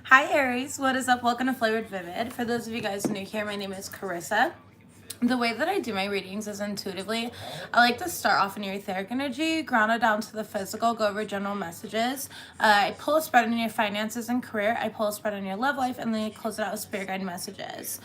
Hi Aries, what is up? Welcome to Flavored Vivid. For those of you guys new here, my name is Carissa. The way that I do my readings is intuitively. I like to start off in your etheric energy, ground it down to the physical, go over general messages. I pull a spread on your finances and career. I pull a spread on your love life, and then I close it out with spirit guide messages.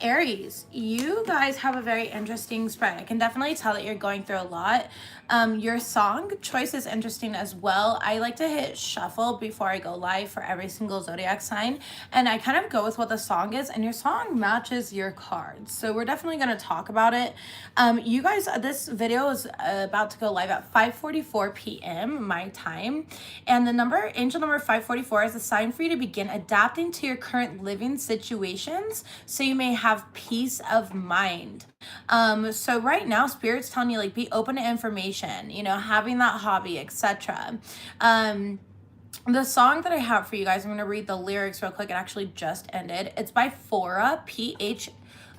Aries, you guys have a very interesting spread. I can definitely tell that you're going through a lot. Your song choice is interesting as well. I like to hit shuffle before I go live for every single zodiac sign, and I kind of go with what the song is, and your song matches your cards. So we're definitely going to talk about it. You guys, this video is about to go live at 5:44 p.m. my time, and the angel number 544 is a sign for you to begin adapting to your current living situations so you may have peace of mind. So right now, spirit's telling you, like, be open to information, having that hobby, etc. The song that I have for you guys, I'm going to read the lyrics real quick. It actually just ended. It's by Phora,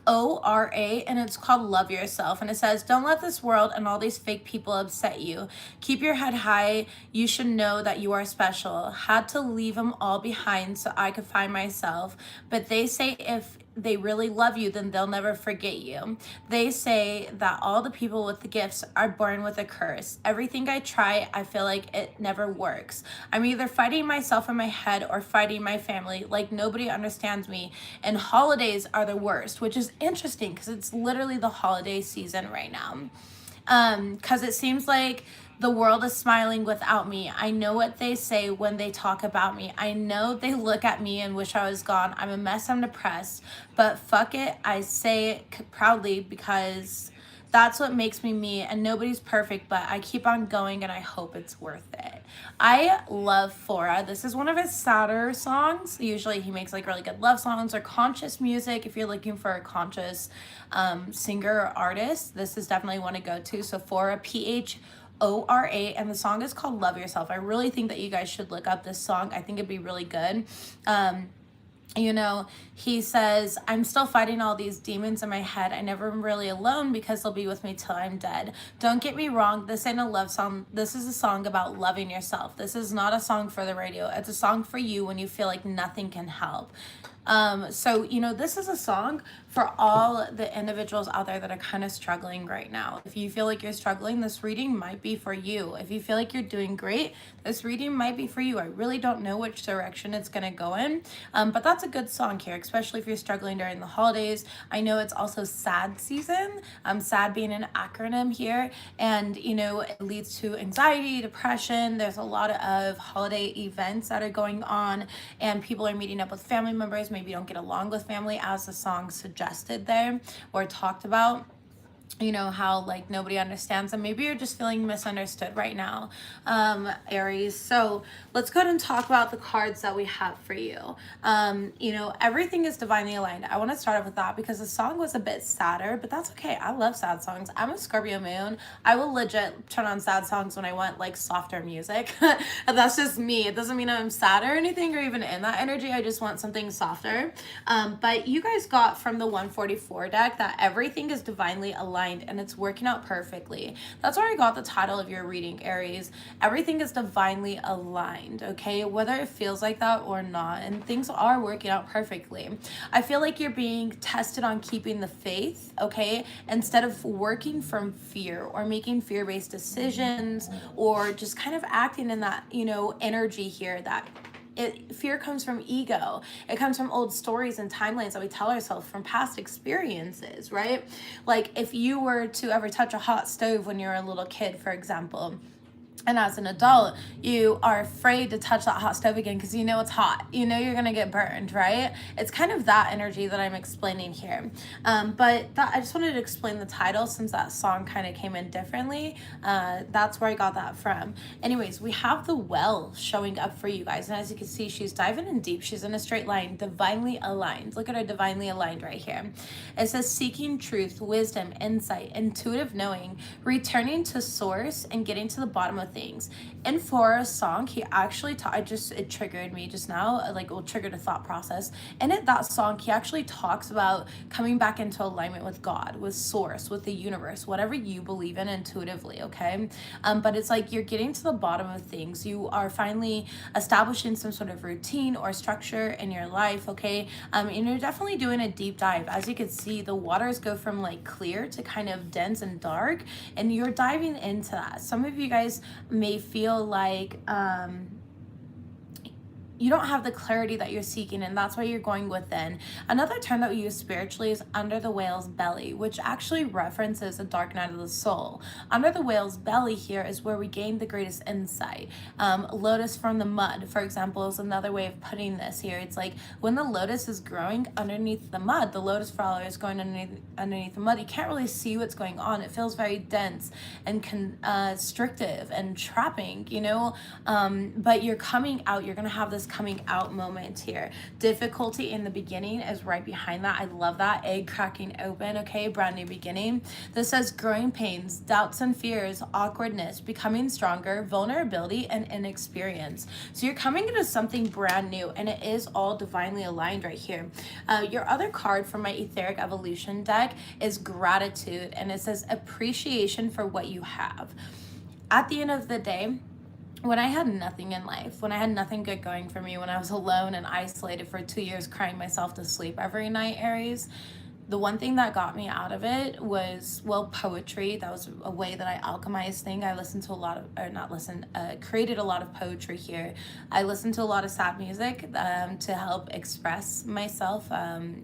Phora, and it's called Love Yourself. And it says, don't let this world and all these fake people upset you. Keep your head high. You should know that you are special. Had to leave them all behind so I could find myself. But they say if they really love you, then they'll never forget you. They say that all the people with the gifts are born with a curse. Everything I try, I feel like it never works. I'm either fighting myself in my head or fighting my family. Like nobody understands me. And holidays are the worst, which is interesting because it's literally the holiday season right now. Because it seems like the world is smiling without me. I know what they say when they talk about me. I know they look at me and wish I was gone. I'm a mess, I'm depressed, but fuck it. I say it proudly because that's what makes me me, and nobody's perfect, but I keep on going and I hope it's worth it. I love Phora. This is one of his sadder songs. Usually he makes like really good love songs or conscious music. If you're looking for a conscious singer or artist, this is definitely one to go to. So Phora, Phora, and the song is called Love Yourself. I really think that you guys should look up this song. I think it'd be really good. He says, I'm still fighting all these demons in my head. I never am really alone because they'll be with me till I'm dead. Don't get me wrong. This ain't a love song. This is a song about loving yourself. This is not a song for the radio. It's a song for you when you feel like nothing can help. This is a song for all the individuals out there that are kind of struggling right now. If you feel like you're struggling, this reading might be for you. If you feel like you're doing great, this reading might be for you. I really don't know which direction it's going to go in, but that's a good song here, especially if you're struggling during the holidays. I know it's also sad season, sad being an acronym here, and it leads to anxiety, depression. There's a lot of holiday events that are going on, and people are meeting up with family members. Maybe you don't get along with family, as the song suggested there or talked about. How like nobody understands them. Maybe you're just feeling misunderstood right now, Aries. So let's go ahead and talk about the cards that we have for you. Everything is divinely aligned. I want to start off with that because the song was a bit sadder, but that's okay. I love sad songs. I'm a Scorpio moon. I will legit turn on sad songs when I want like softer music. And that's just me. It doesn't mean I'm sad or anything or even in that energy. I just want something softer. But you guys got from the 144 deck that everything is divinely aligned and it's working out perfectly. That's where I got the title of your reading, Aries. Everything is divinely aligned, okay? Whether it feels like that or not, and things are working out perfectly. I feel like you're being tested on keeping the faith, okay? Instead of working from fear or making fear-based decisions or just kind of acting in that, energy here that fear comes from ego. It comes from old stories and timelines that we tell ourselves from past experiences, right? Like if you were to ever touch a hot stove when you were a little kid, for example, and as an adult, you are afraid to touch that hot stove again because it's hot. You're going to get burned, right? It's kind of that energy that I'm explaining here. I just wanted to explain the title since that song kind of came in differently. That's where I got that from. Anyways, we have the well showing up for you guys. And as you can see, she's diving in deep. She's in a straight line, divinely aligned. Look at her divinely aligned right here. It says seeking truth, wisdom, insight, intuitive knowing, returning to source and getting to the bottom of with things. In Forrest's song, he actually it triggered me just now, like it triggered a thought process. And in that song, he actually talks about coming back into alignment with God, with source, with the universe, whatever you believe in intuitively, okay? But it's like you're getting to the bottom of things. You are finally establishing some sort of routine or structure in your life, okay? And you're definitely doing a deep dive. As you can see, the waters go from like clear to kind of dense and dark, and you're diving into that. Some of you guys may feel like you don't have the clarity that you're seeking, and that's why you're going within. Another term that we use spiritually is under the whale's belly, which actually references a dark night of the soul. Under the whale's belly here is where we gain the greatest insight. Lotus from the mud, for example, is another way of putting this here. It's like when the lotus is growing underneath the mud, the lotus flower is going underneath the mud, you can't really see what's going on. It feels very dense and constrictive and trapping, you know, but you're coming out. You're going to have this coming out moment here. Difficulty in the beginning is right behind that. I love that. Egg cracking open, okay? Brand new beginning. This says growing pains, doubts and fears, awkwardness, becoming stronger, vulnerability, and inexperience. So you're coming into something brand new, and it is all divinely aligned right here. Your other card from my Etheric Evolution deck is gratitude, and it says appreciation for what you have. At the end of the day, when I had nothing in life, when I had nothing good going for me, when I was alone and isolated for 2 years crying myself to sleep every night, Aries, the one thing that got me out of it was, well, poetry. That was a way that I alchemized things. I listened to a lot of, or not listened, created a lot of poetry here. I listened to a lot of sad music to help express myself,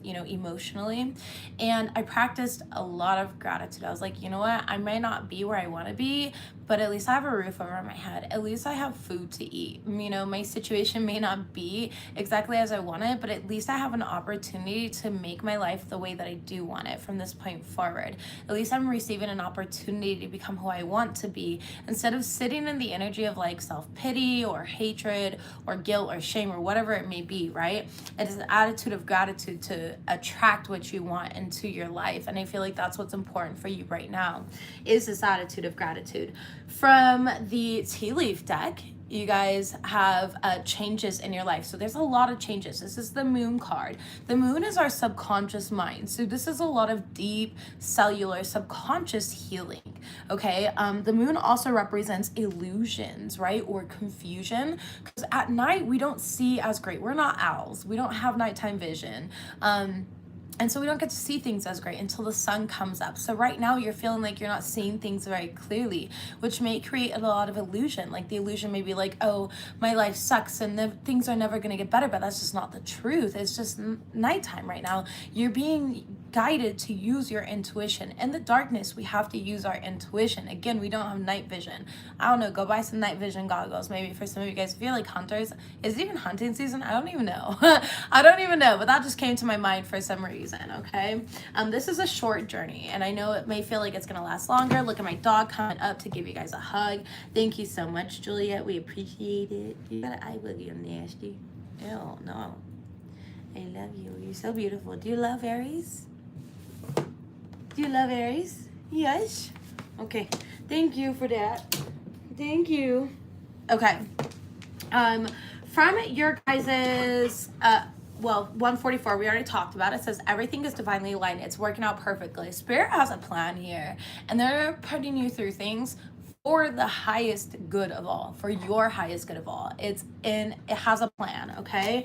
you know, emotionally. And I practiced a lot of gratitude. I was like, you know what? I might not be where I want to be, but at least I have a roof over my head. At least I have food to eat. You know, my situation may not be exactly as I want it, but at least I have an opportunity to make my life the way that I do want it from this point forward. At least I'm receiving an opportunity to become who I want to be, instead of sitting in the energy of like self-pity or hatred or guilt or shame or whatever it may be, right? It is an attitude of gratitude to attract what you want into your life. And I feel like that's what's important for you right now, is this attitude of gratitude. From the tea leaf deck, you guys have changes in your life. So there's a lot of changes. This is the moon card. The moon is our subconscious mind. So this is a lot of deep cellular subconscious healing. Okay. The moon also represents illusions, right? Or confusion. Because at night we don't see as great. We're not owls. We don't have nighttime vision. And so we don't get to see things as great until the sun comes up. So right now you're feeling like you're not seeing things very clearly, which may create a lot of illusion. Like the illusion may be like, oh, my life sucks and things are never going to get better. But that's just not the truth. It's just nighttime right now. You're being guided to use your intuition. In the darkness, we have to use our intuition. Again, we don't have night vision. I don't know, go buy some night vision goggles maybe for some of you guys. If you're like hunters, is it even hunting season? I don't even know. I don't even know, but that just came to my mind for some reason, okay? This is a short journey, and I know it may feel like it's gonna last longer. Look at my dog coming up to give you guys a hug. Thank you so much, Juliet. We appreciate it. You got an eye boogie, you nasty. Ew, no. I love you. You're so beautiful. Do you love Aries? Do you love Aries? Yes. Okay. Thank you for that. Thank you. Okay. From your guys's 144, we already talked about it. It says everything is divinely aligned. It's working out perfectly. Spirit has a plan here, and they're putting you through things for the highest good of all, for your highest good of all. It has a plan, okay?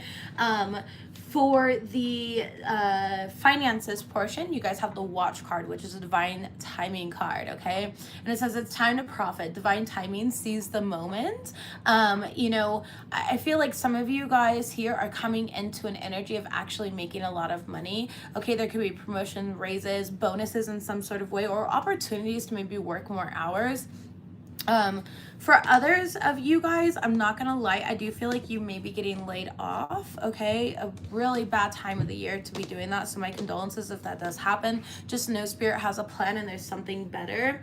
For the finances portion, you guys have the watch card, which is a divine timing card, okay? And it says it's time to profit. Divine timing, seize the moment. You know, I feel like some of you guys here are coming into an energy of actually making a lot of money. Okay, there could be promotion, raises, bonuses in some sort of way, or opportunities to maybe work more hours. For others of you guys, I'm not gonna lie, I do feel like you may be getting laid off, okay? A really bad time of the year to be doing that, so my condolences if that does happen. Just know Spirit has a plan and there's something better.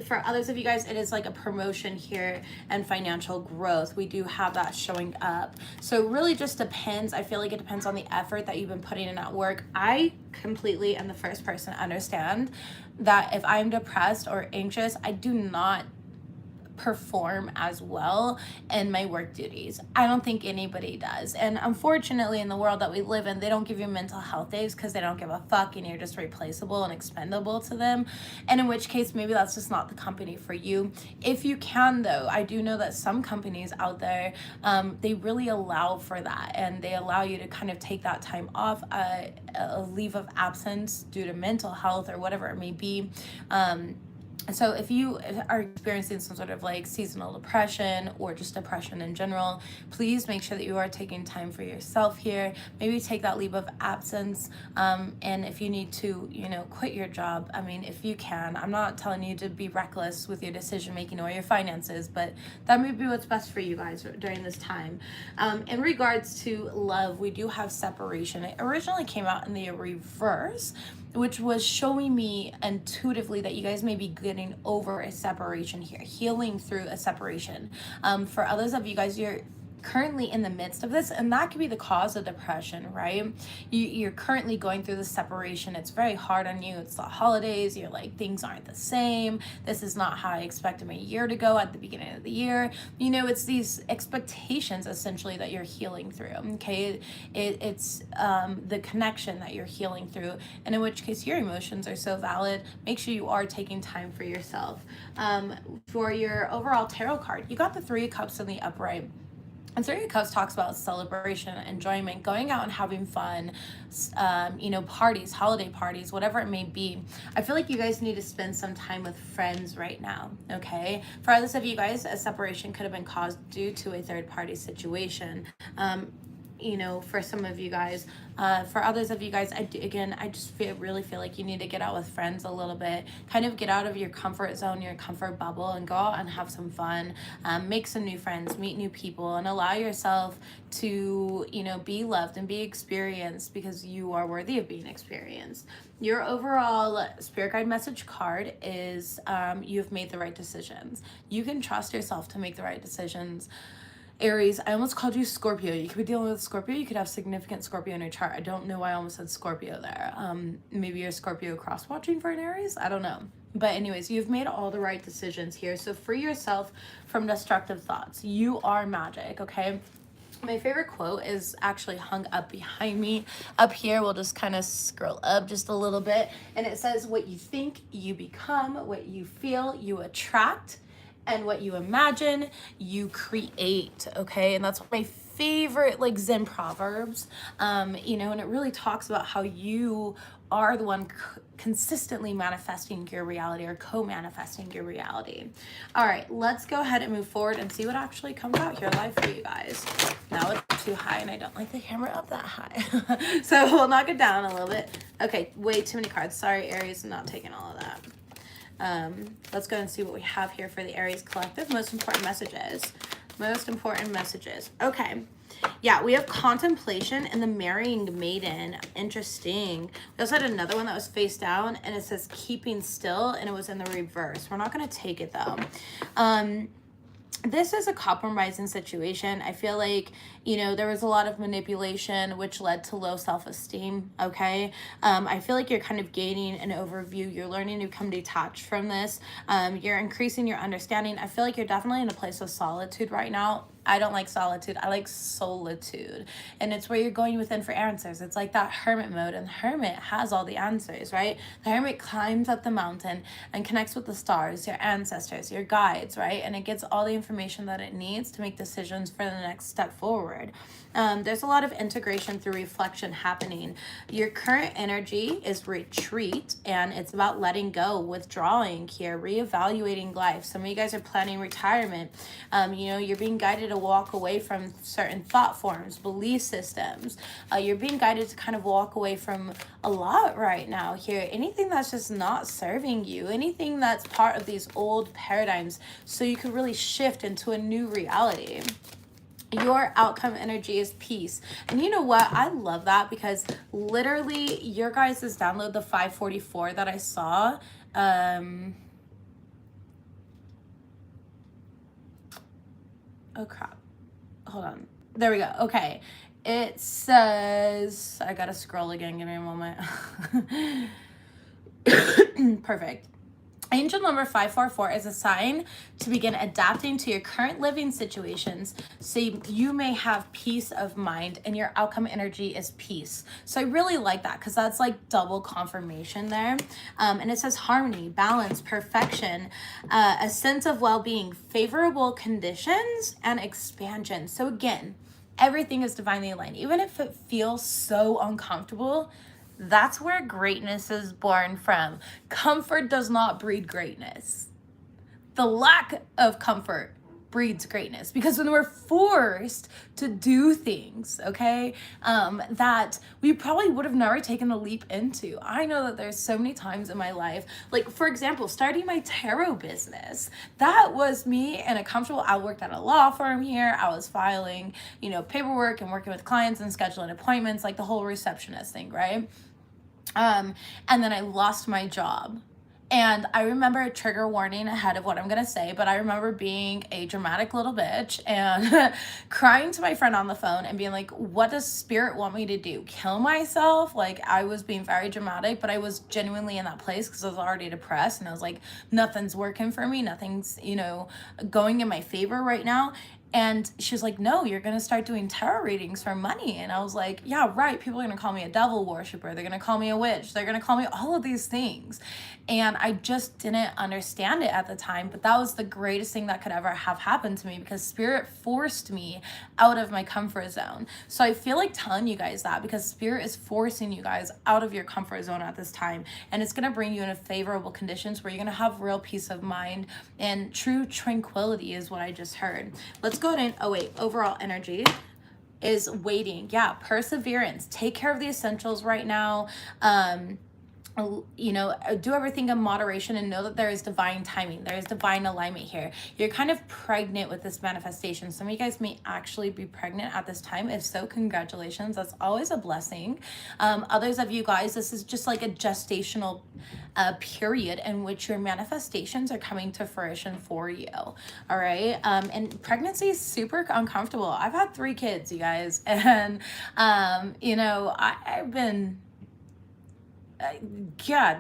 For others of you guys, it is like a promotion here and financial growth. We do have that showing up. So it really just depends. I feel like it depends on the effort that you've been putting in at work. I completely am the first person to understand that if I'm depressed or anxious, I do not perform as well in my work duties. I don't think anybody does. And unfortunately, in the world that we live in, they don't give you mental health days because they don't give a fuck and you're just replaceable and expendable to them. And in which case, maybe that's just not the company for you. If you can, though, I do know that some companies out there, they really allow for that, and they allow you to kind of take that time off, a leave of absence due to mental health or whatever it may be. So if you are experiencing some sort of like seasonal depression or just depression in general, please make sure that you are taking time for yourself here. Maybe take that leave of absence. And if you need to, quit your job, I mean, if you can, I'm not telling you to be reckless with your decision making or your finances, but that may be what's best for you guys during this time. In regards to love, we do have separation. It originally came out in the reverse, which was showing me intuitively that you guys may be getting over a separation here, healing through a separation. For others of you guys, you're currently in the midst of this, and that could be the cause of depression, right? You're currently going through the separation. It's very hard on you. It's the holidays. You're like, things aren't the same. This is not how I expected my year to go at the beginning of the year. It's these expectations essentially that you're healing through. Okay, it's the connection that you're healing through, and in which case your emotions are so valid. Make sure you are taking time for yourself. For your overall tarot card, you got the Three of Cups in the upright. And Three of Cups talks about celebration, enjoyment, going out and having fun, parties, holiday parties, whatever it may be. I feel like you guys need to spend some time with friends right now, okay? For others of you guys, a separation could have been caused due to a third party situation. For some of you guys, for others of you guys, I just really feel like you need to get out with friends a little bit, kind of get out of your comfort zone, your comfort bubble, and go out and have some fun, make some new friends, meet new people, and allow yourself to, be loved and be experienced, because you are worthy of being experienced. Your overall spirit guide message card is you've made the right decisions. You can trust yourself to make the right decisions. Aries, I almost called you Scorpio. You could be dealing with Scorpio. You could have significant Scorpio in your chart. I don't know why I almost said Scorpio there. Maybe you're Scorpio cross-watching for an Aries. I don't know. But anyways, you've made all the right decisions here. So free yourself from destructive thoughts. You are magic, okay? My favorite quote is actually hung up behind me. Up here, we'll just kind of scroll up just a little bit. And it says, what you think, you become. What you feel, you attract. And what you imagine, you create, okay? And that's my favorite, Zen proverbs, and it really talks about how you are the one consistently manifesting your reality, or co-manifesting your reality. All right, let's go ahead and move forward and see what actually comes out here live for you guys. Now it's too high, and I don't like the camera up that high. So we'll knock it down a little bit. Okay, way too many cards. Sorry, Aries, I'm not taking all of that. Let's go and see what we have here for the Aries collective. Most important messages. Okay. Yeah, we have contemplation and the marrying maiden. Interesting. We also had another one that was face down, and it says keeping still, and it was in the reverse. We're not going to take it though. This is a compromising situation. I feel like, there was a lot of manipulation, which led to low self-esteem, okay? I feel like you're kind of gaining an overview. You're learning to become detached from this. You're increasing your understanding. I feel like you're definitely in a place of solitude right now. I don't like solitude. I like solitude. And it's where you're going within for answers. It's like that hermit mode, and the hermit has all the answers, right? The hermit climbs up the mountain and connects with the stars, your ancestors, your guides, right? And it gets all the information that it needs to make decisions for the next step forward. There's a lot of integration through reflection happening. Your current energy is retreat, and it's about letting go, withdrawing here, reevaluating life. Some of you guys are planning retirement. You're being guided to walk away from certain thought forms, belief systems. You're being guided to kind of walk away from a lot right now here. Anything that's just not serving you, anything that's part of these old paradigms, so you can really shift into a new reality. Your outcome energy is peace. And you know what? I love that, because literally your guys' download, the 544 that I saw, oh crap. Hold on. There we go. Okay. It says, I gotta scroll again. Give me a moment. Perfect. Angel number 544 is a sign to begin adapting to your current living situations so you may have peace of mind, and your outcome energy is peace. So I really like that because that's like double confirmation there. And it says harmony, balance, perfection, a sense of well-being, favorable conditions, and expansion. So again, everything is divinely aligned. Even if it feels so uncomfortable, that's where greatness is born from. Comfort does not breed greatness. The lack of comfort breeds greatness, because when we're forced to do things, okay, that we probably would have never taken the leap into. I know that there's so many times in my life, like for example, starting my tarot business, that was me in a comfortable, I worked at a law firm here, I was filing, paperwork and working with clients and scheduling appointments, like the whole receptionist thing, right? And then I lost my job. And I remember a trigger warning ahead of what I'm going to say, but I remember being a dramatic little bitch and crying to my friend on the phone and being like, what does spirit want me to do? Kill myself? Like, I was being very dramatic, but I was genuinely in that place because I was already depressed and I was like, nothing's working for me. Nothing's, going in my favor right now. And she was like, no, you're going to start doing tarot readings for money. And I was like, yeah, right. People are going to call me a devil worshiper. They're going to call me a witch. They're going to call me all of these things. And I just didn't understand it at the time. But that was the greatest thing that could ever have happened to me, because spirit forced me out of my comfort zone. So I feel like telling you guys that, because spirit is forcing you guys out of your comfort zone at this time. And it's going to bring you into favorable conditions where you're going to have real peace of mind and true tranquility is what I just heard. Let's go ahead and, overall energy is waiting. Yeah, perseverance. Take care of the essentials right now. Do everything in moderation and know that there is divine timing. There is divine alignment here. You're kind of pregnant with this manifestation. Some of you guys may actually be pregnant at this time. If so, congratulations. That's always a blessing. Others of you guys, this is just like a gestational period in which your manifestations are coming to fruition for you. All right. And pregnancy is super uncomfortable. I've had 3 kids, you guys. And, I've been... God,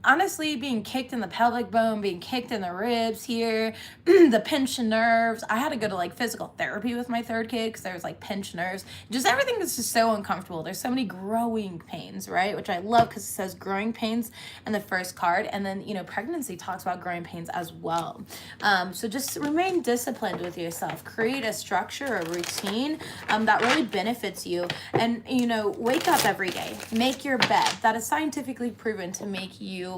honestly, being kicked in the pelvic bone, being kicked in the ribs here, the pinched nerves. I had to go to like physical therapy with my 3rd kid because there was like pinched nerves. Just everything is just so uncomfortable. There's so many growing pains, right? Which I love because it says growing pains in the first card. And then, pregnancy talks about growing pains as well. So just remain disciplined with yourself. Create a structure, a routine that really benefits you. And, wake up every day. Make your bed. That is scientifically proven to make you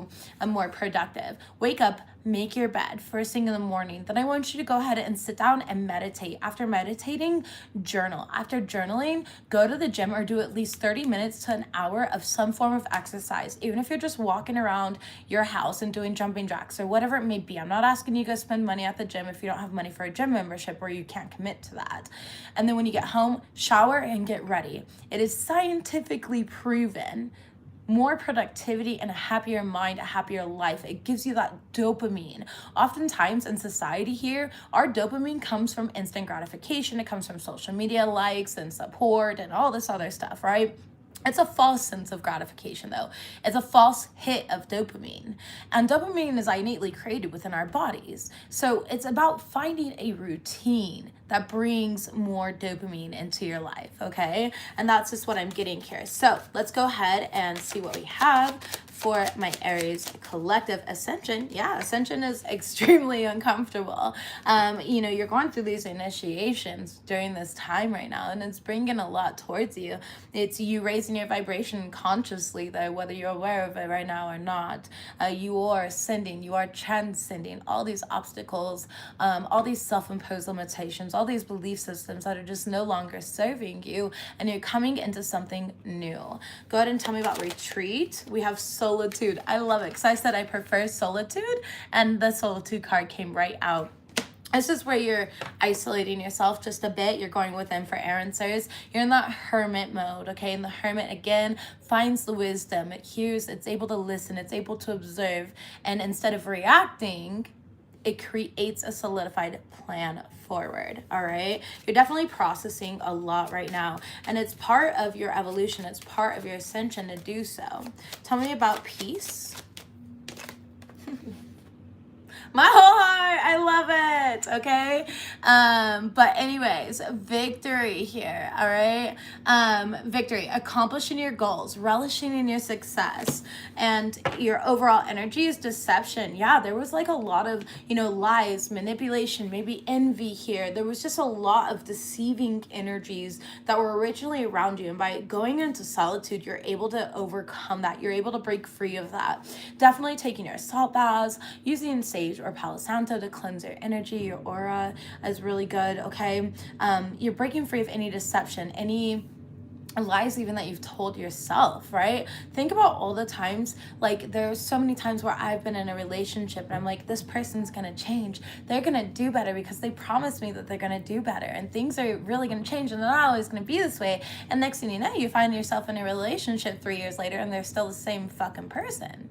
more productive. Wake up, make your bed first thing in the morning. Then I want you to go ahead and sit down and meditate. After meditating, journal. After journaling, go to the gym or do at least 30 minutes to an hour of some form of exercise. Even if you're just walking around your house and doing jumping jacks or whatever it may be. I'm not asking you to spend money at the gym if you don't have money for a gym membership or you can't commit to that. And then when you get home, shower and get ready. It is scientifically proven more productivity and a happier mind, a happier life. It gives you that dopamine. Oftentimes in society here, our dopamine comes from instant gratification. It comes from social media likes and support and all this other stuff, right? It's a false sense of gratification, though. It's a false hit of dopamine. And dopamine is innately created within our bodies. So it's about finding a routine that brings more dopamine into your life, okay? And that's just what I'm getting here. So let's go ahead and see what we have for my Aries collective ascension. Yeah, ascension is extremely uncomfortable. You're going through these initiations during this time right now, and it's bringing a lot towards you. It's you raising your vibration consciously, though, whether you're aware of it right now or not. You are ascending, you are transcending all these obstacles, all these self-imposed limitations, all these belief systems that are just no longer serving you, and you're coming into something new. Go ahead and tell me about retreat. We have solitude. I love it because I said I prefer solitude, and the solitude card came right out. This is where you're isolating yourself just a bit. You're going within for answers. You're in that hermit mode, okay? And the hermit, again, finds the wisdom. It hears, it's able to listen, it's able to observe. And instead of reacting, it creates a solidified plan forward, all right? You're definitely processing a lot right now. And it's part of your evolution. It's part of your ascension to do so. Tell me about peace. My whole heart. I love it. Okay. But anyways, victory here. All right. Victory, accomplishing your goals, relishing in your success, and your overall energy is deception. Yeah, there was like a lot of, lies, manipulation, maybe envy here. There was just a lot of deceiving energies that were originally around you. And by going into solitude, you're able to overcome that. You're able to break free of that. Definitely taking your salt baths, using sage or Palo Santo to cleanse your energy, your aura is really good, okay? You're breaking free of any deception, any lies even that you've told yourself, right? Think about all the times, like there's so many times where I've been in a relationship and I'm like, this person's gonna change, they're gonna do better because they promised me that they're gonna do better and things are really gonna change and they're not always gonna be this way. And next thing you know, you find yourself in a relationship 3 years later and they're still the same fucking person.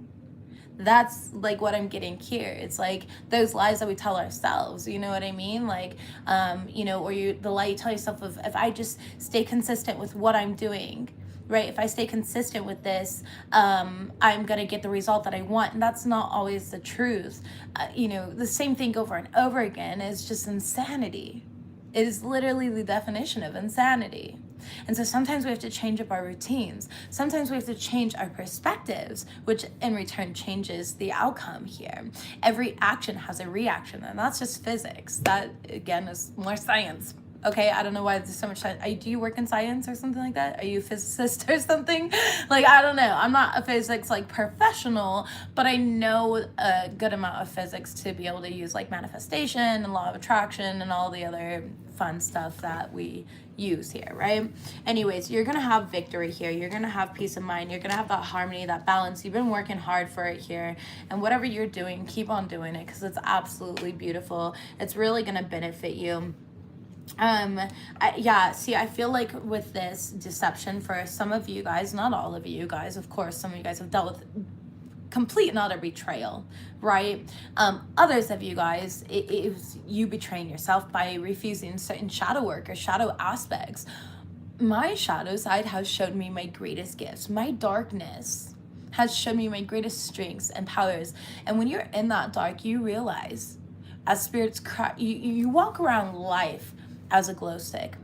That's like what I'm getting here. It's like those lies that we tell ourselves, you know what I mean? Like, or the lie you tell yourself of, if I just stay consistent with what I'm doing, right? If I stay consistent with this, I'm going to get the result that I want. And that's not always the truth. The same thing over and over again is just insanity. It is literally the definition of insanity. And so sometimes we have to change up our routines. Sometimes we have to change our perspectives, which in return changes the outcome here. Every action has a reaction, and that's just physics. That, again, is more science. Okay, I don't know why there's so much science. Do you work in science or something like that? Are you a physicist or something? Like, I don't know. I'm not a physics professional, but I know a good amount of physics to be able to use like manifestation and law of attraction and all the other fun stuff that we use here, right? Anyways, you're gonna have victory here. You're gonna have peace of mind. You're gonna have that harmony, that balance. You've been working hard for it here, and whatever you're doing, keep on doing it because it's absolutely beautiful. It's really gonna benefit you. I feel like with this deception, for some of you guys, not all of you guys, of course, some of you guys have dealt with complete and utter betrayal, right? Others of you guys, it was you betraying yourself by refusing certain shadow work or shadow aspects. My shadow side has showed me my greatest gifts. My darkness has shown me my greatest strengths and powers. And when you're in that dark, you realize, as spirits crack, you walk around life as a glow stick,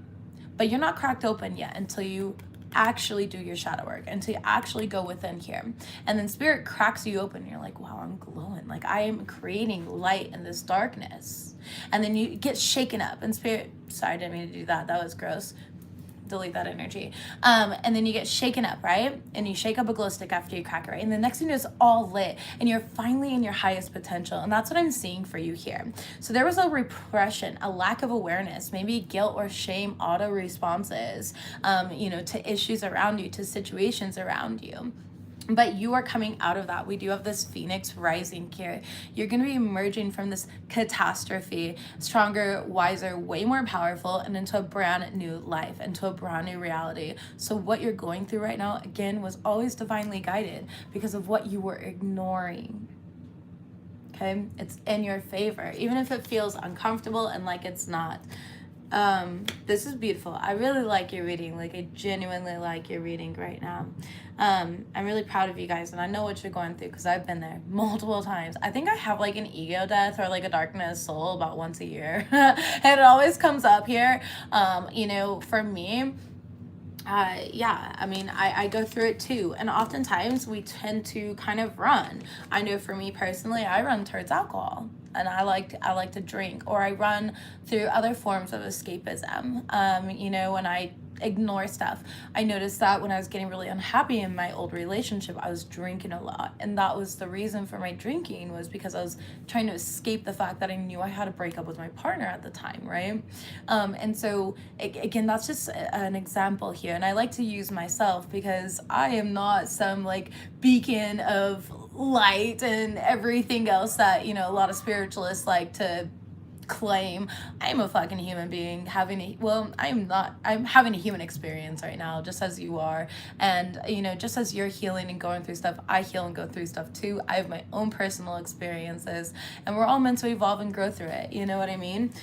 but you're not cracked open yet until you actually do your shadow work, until you actually go within here. And then spirit cracks you open and you're like, wow, I'm glowing, like I am creating light in this darkness. And then you get shaken up and spirit, sorry, I didn't mean to do that, that was gross, delete that energy. And then you get shaken up, right? And you shake up a glow stick after you crack it, right? And the next thing is all lit and you're finally in your highest potential. And that's what I'm seeing for you here. So there was a repression, a lack of awareness, maybe guilt or shame, auto responses, to issues around you, to situations around you. But you are coming out of that. We do have this phoenix rising here. You're going to be emerging from this catastrophe, stronger, wiser, way more powerful, and into a brand new life, into a brand new reality. So what you're going through right now, again, was always divinely guided because of what you were ignoring. Okay? It's in your favor, even if it feels uncomfortable and like it's not. This is beautiful. I really like your reading. Like, I genuinely like your reading right now. I'm really proud of you guys, and I know what you're going through because I've been there multiple times. I think I have like an ego death or like a darkness soul about once a year. And it always comes up here. For me, I go through it too. And oftentimes we tend to kind of run. I know for me personally, I run towards alcohol. And I like to drink, or I run through other forms of escapism. When I ignore stuff. I noticed that when I was getting really unhappy in my old relationship, I was drinking a lot. And that was the reason for my drinking, was because I was trying to escape the fact that I knew I had to break up with my partner at the time, right? And so, again, that's just an example here. And I like to use myself because I am not some like beacon of light and everything else that, a lot of spiritualists like to claim I'm a fucking human being having a, well, I'm having a human experience right now, just as you are. And, you know, just as you're healing and going through stuff, I heal and go through stuff too. I have my own personal experiences, and we're all meant to evolve and grow through it. You know what I mean?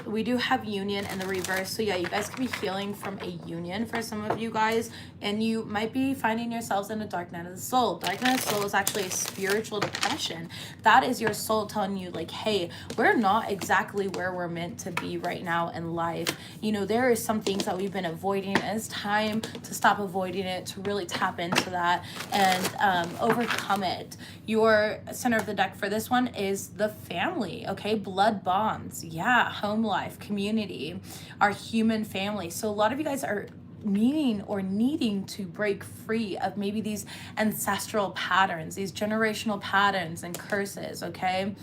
We do have union in the reverse. So yeah, you guys could be healing from a union for some of you guys, and you might be finding yourselves in a dark night of the soul. Dark night of the soul is actually a spiritual depression. That is your soul telling you, like, hey, we're not exactly where we're meant to be right now in life. You know, there are some things that we've been avoiding, and it's time to stop avoiding it, to really tap into that and overcome it. Your center of the deck for this one is the family, okay? Blood bonds, yeah, home life, community, our human family. So a lot of you guys are meaning or needing to break free of maybe these ancestral patterns, these generational patterns and curses, okay?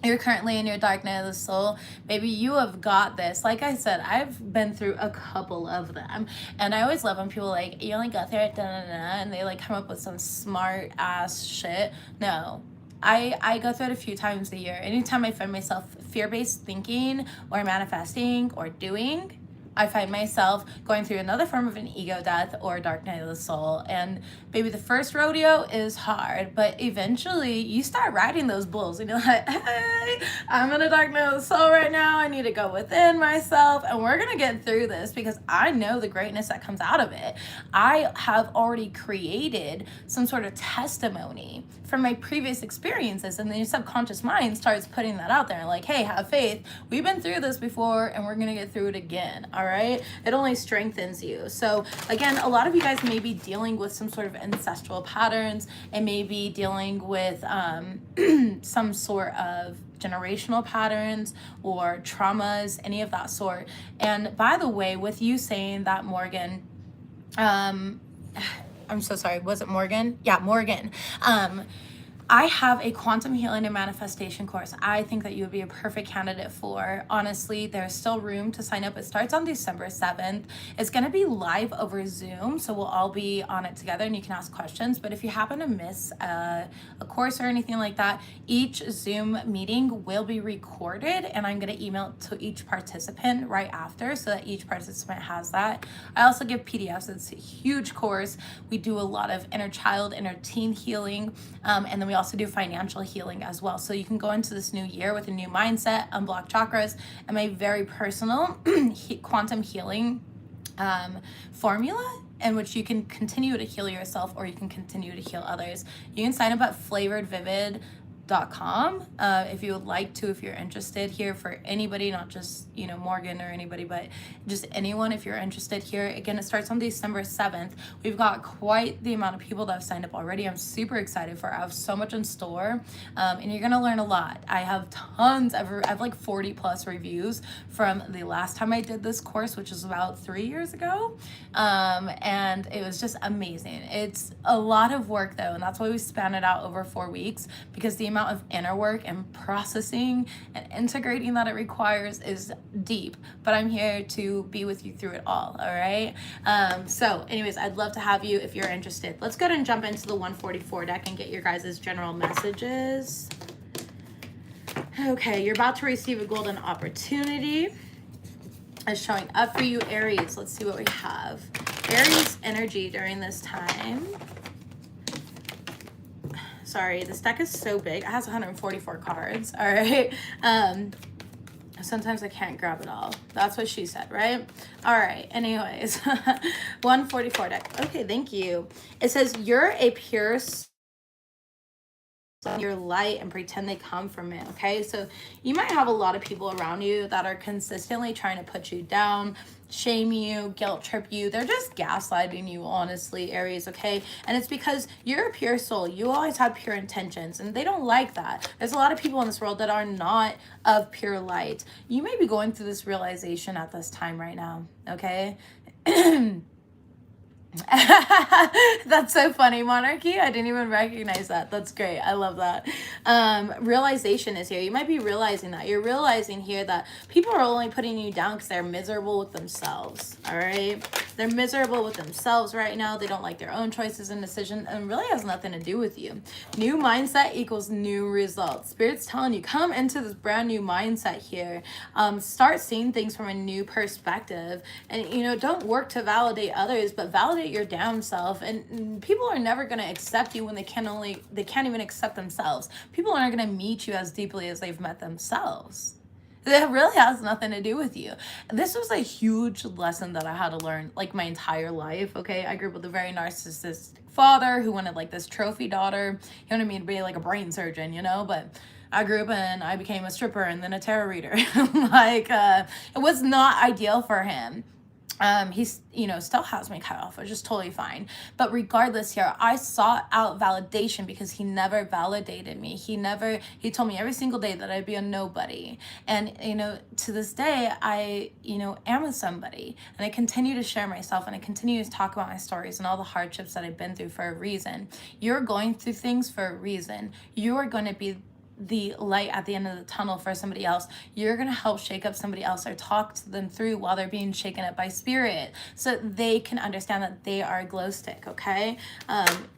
You're currently in your dark night of the soul. Maybe you have got this. Like I said, I've been through a couple of them. And I always love when people like, you only go through it, and they like come up with some smart ass shit. No. I go through it a few times a year. Anytime I find myself fear-based thinking or manifesting or doing, I find myself going through another form of an ego death or dark night of the soul. And baby, the first rodeo is hard, but eventually you start riding those bulls and you're like, hey, I'm in a dark night of the soul right now. I need to go within myself, and we're gonna get through this because I know the greatness that comes out of it. I have already created some sort of testimony from my previous experiences, and then your subconscious mind starts putting that out there like, hey, have faith. We've been through this before and we're gonna get through it again. All right, it only strengthens you. So again, a lot of you guys may be dealing with some sort of ancestral patterns, and maybe dealing with some sort of generational patterns or traumas, any of that sort. And by the way, with you saying that, Morgan, I'm so sorry, was it Morgan? Yeah, Morgan. I have a quantum healing and manifestation course I think that you would be a perfect candidate for. Honestly, there's still room to sign up. It starts on December 7th. It's going to be live over Zoom, so we'll all be on it together and you can ask questions. But if you happen to miss a course or anything like that, each Zoom meeting will be recorded, and I'm going to email it to each participant right after so that each participant has that. I also give PDFs. It's a huge course. We do a lot of inner child, inner teen healing, and then we also do financial healing as well. So you can go into this new year with a new mindset, unblock chakras, and my very personal quantum healing formula, in which you can continue to heal yourself or you can continue to heal others. You can sign up at flavoredvivid.com if you would like to, if you're interested here, for anybody, not just, you know, Morgan or anybody, but just anyone if you're interested here. Again, it starts on December 7th. We've got quite the amount of people that have signed up already. I'm super excited for it. I have so much in store, and you're gonna learn a lot. I have tons of, I have like 40 plus reviews from the last time I did this course, which was about 3 years ago, and it was just amazing. It's a lot of work though, and that's why we span it out over 4 weeks, because the amount of inner work and processing and integrating that it requires is deep, but I'm here to be with you through it all right? So anyways, I'd love to have you if you're interested. Let's go ahead and jump into the 144 deck and get your guys' general messages. Okay, you're about to receive a golden opportunity. Is showing up for you, Aries. Let's see what we have. Aries energy during this time. Sorry, this deck is so big. It has 144 cards, all right? Sometimes I can't grab it all. That's what she said, right? All right, anyways, 144 deck. Okay, thank you. It says, you're a pure your light and pretend they come from it. Okay, so you might have a lot of people around you that are consistently trying to put you down, shame you, guilt trip you. They're just gaslighting you, honestly, Aries. Okay, and it's because you're a pure soul. You always have pure intentions, and they don't like that. There's a lot of people in this world that are not of pure light. You may be going through this realization at this time right now. Okay. That's so funny, Monarchy. I didn't even recognize that. That's great. I love that. Realization is here. You might be realizing that. You're realizing here that people are only putting you down because they're miserable with themselves. All right. They're miserable with themselves right now. They don't like their own choices and decisions, and really has nothing to do with you. New mindset equals new results. Spirit's telling you, come into this brand new mindset here. Start seeing things from a new perspective, and you know, don't work to validate others, but validate your damn self. And people are never going to accept you when they can't even accept themselves. People aren't going to meet you as deeply as they've met themselves. It really has nothing to do with you. This was a huge lesson that I had to learn like my entire life, okay? I grew up with a very narcissistic father who wanted like this trophy daughter. He wanted me to be like a brain surgeon, you know? But I grew up and I became a stripper and then a tarot reader. Like, it was not ideal for him. He's, you know, still has me cut off, which is totally fine. But regardless here, I sought out validation because he never validated me. He told me every single day that I'd be a nobody. And, you know, to this day, I, you know, am a somebody. And I continue to share myself and I continue to talk about my stories and all the hardships that I've been through for a reason. You're going through things for a reason. You are going to be the light at the end of the tunnel for somebody else. You're going to help shake up somebody else or talk to them through while they're being shaken up by spirit so they can understand that they are a glow stick, okay?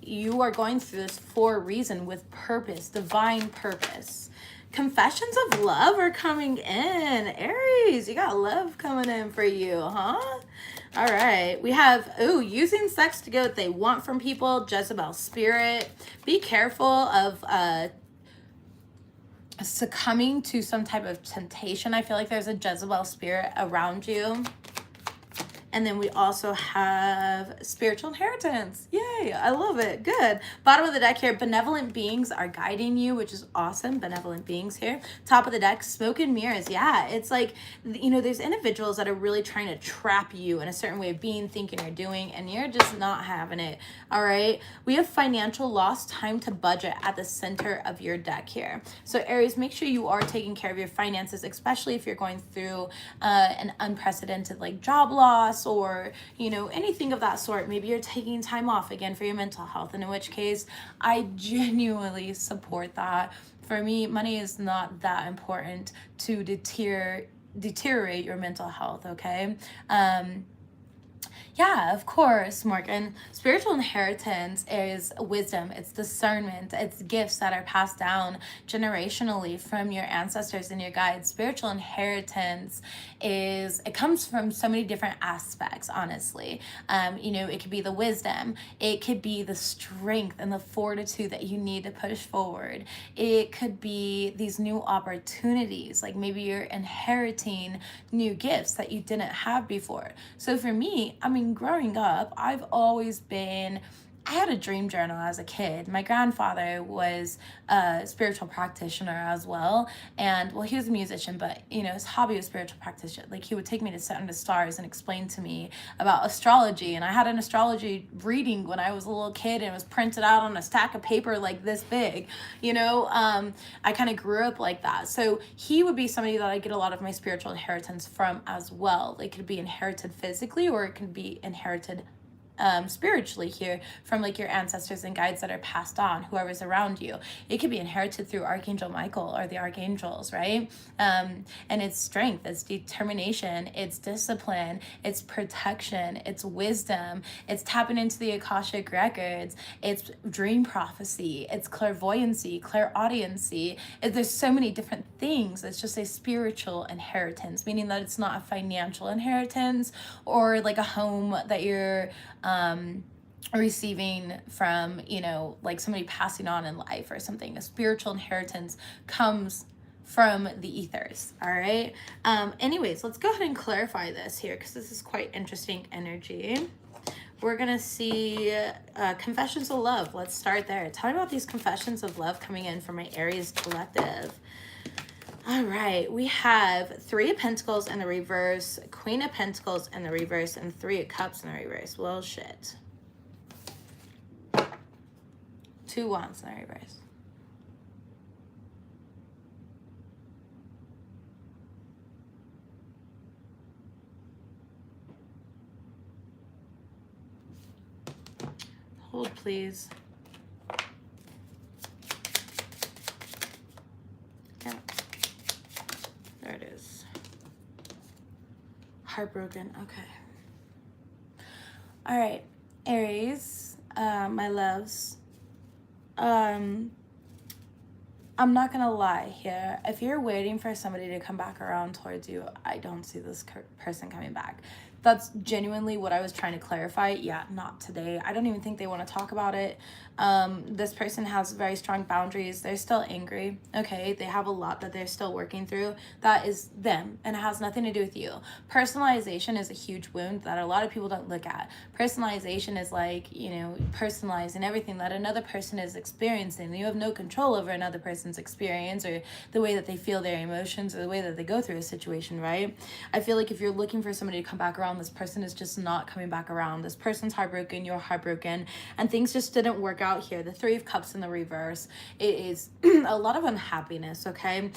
You are going through this for a reason with purpose, divine purpose. Confessions of love are coming in. Aries, you got love coming in for you, huh? All right, we have, using sex to get what they want from people, Jezebel spirit. Be careful of succumbing to some type of temptation. I feel like there's a Jezebel spirit around you. And then we also have spiritual inheritance. Yay, I love it. Good. Bottom of the deck here, benevolent beings are guiding you, which is awesome. Benevolent beings here. Top of the deck, smoke and mirrors. Yeah, it's like, you know, there's individuals that are really trying to trap you in a certain way of being, thinking, or doing, and you're just not having it. All right. We have financial loss, time to budget at the center of your deck here. So Aries, make sure you are taking care of your finances, especially if you're going through an unprecedented like job loss, or, you know, anything of that sort. Maybe you're taking time off again for your mental health, and in which case I genuinely support that. For me, money is not that important to deteriorate your mental health, okay? Yeah, of course, Morgan. Spiritual inheritance is wisdom, it's discernment, it's gifts that are passed down generationally from your ancestors and your guides. Spiritual inheritance it comes from so many different aspects, honestly. You know, it could be the wisdom, it could be the strength and the fortitude that you need to push forward. It could be these new opportunities, like maybe you're inheriting new gifts that you didn't have before. So for me, I mean, growing up, I had a dream journal as a kid. My grandfather was a spiritual practitioner as well. And, well, he was a musician, but, you know, his hobby was spiritual practitioner. Like, he would take me to sit under stars and explain to me about astrology. And I had an astrology reading when I was a little kid, and it was printed out on a stack of paper like this big. You know, I kind of grew up like that. So he would be somebody that I get a lot of my spiritual inheritance from as well. It could be inherited physically, or it could be inherited spiritually here from like your ancestors and guides that are passed on, whoever's around you. It could be inherited through Archangel Michael or the archangels, right? And it's strength, it's determination, it's discipline, it's protection, it's wisdom, it's tapping into the Akashic records, it's dream prophecy, it's clairvoyancy, clairaudiency. There's so many different things. It's just a spiritual inheritance, meaning that it's not a financial inheritance or like a home that you're receiving from, you know, like somebody passing on in life or something. A spiritual inheritance comes from the ethers. All right. Anyways, let's go ahead and clarify this here, because this is quite interesting energy. We're going to see confessions of love. Let's start there. Tell me about these confessions of love coming in from my Aries collective. All right, we have 3 of Pentacles in the reverse, Queen of Pentacles in the reverse, and 3 of Cups in the reverse. Well, shit. 2 Wands in the reverse. Hold, please. Yeah. There it is. Heartbroken. Okay. All right, Aries, my loves. I'm not gonna lie here. If you're waiting for somebody to come back around towards you, I don't see this person coming back. That's genuinely what I was trying to clarify. Yeah, not today. I don't even think they want to talk about it. This person has very strong boundaries. They're still angry. Okay, they have a lot that they're still working through. That is them, and it has nothing to do with you. Personalization is a huge wound that a lot of people don't look at. Personalization is like, you know, personalizing everything that another person is experiencing. You have no control over another person's experience or the way that they feel their emotions or the way that they go through a situation, right? I feel like if you're looking for somebody to come back around, this person is just not coming back around. This person's heartbroken, you're heartbroken, and things just didn't work out here. The Three of Cups in the reverse, it is a lot of unhappiness, okay?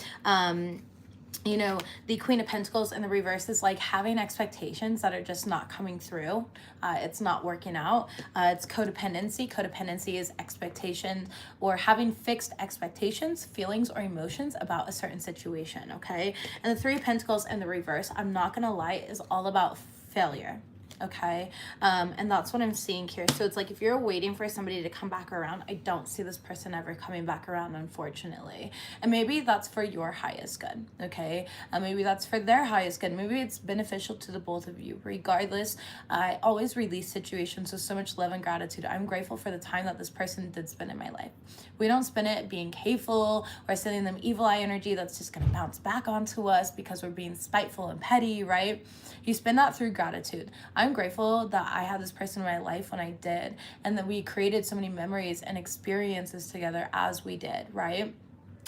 You know, the Queen of Pentacles in the reverse is like having expectations that are just not coming through. It's not working out. It's codependency. Codependency is expectation or having fixed expectations, feelings, or emotions about a certain situation, okay? And the Three of Pentacles in the reverse, I'm not gonna lie, is all about failure. Okay, and that's what I'm seeing here. So it's like if you're waiting for somebody to come back around, I don't see this person ever coming back around, unfortunately. And maybe that's for your highest good, okay? Maybe that's for their highest good. Maybe it's beneficial to the both of you. Regardless, I always release situations with so much love and gratitude. I'm grateful for the time that this person did spend in my life. We don't spend it being hateful or sending them evil eye energy that's just going to bounce back onto us because we're being spiteful and petty, right? You spend that through gratitude. I'm grateful that I had this person in my life when I did, and that we created so many memories and experiences together as we did, right?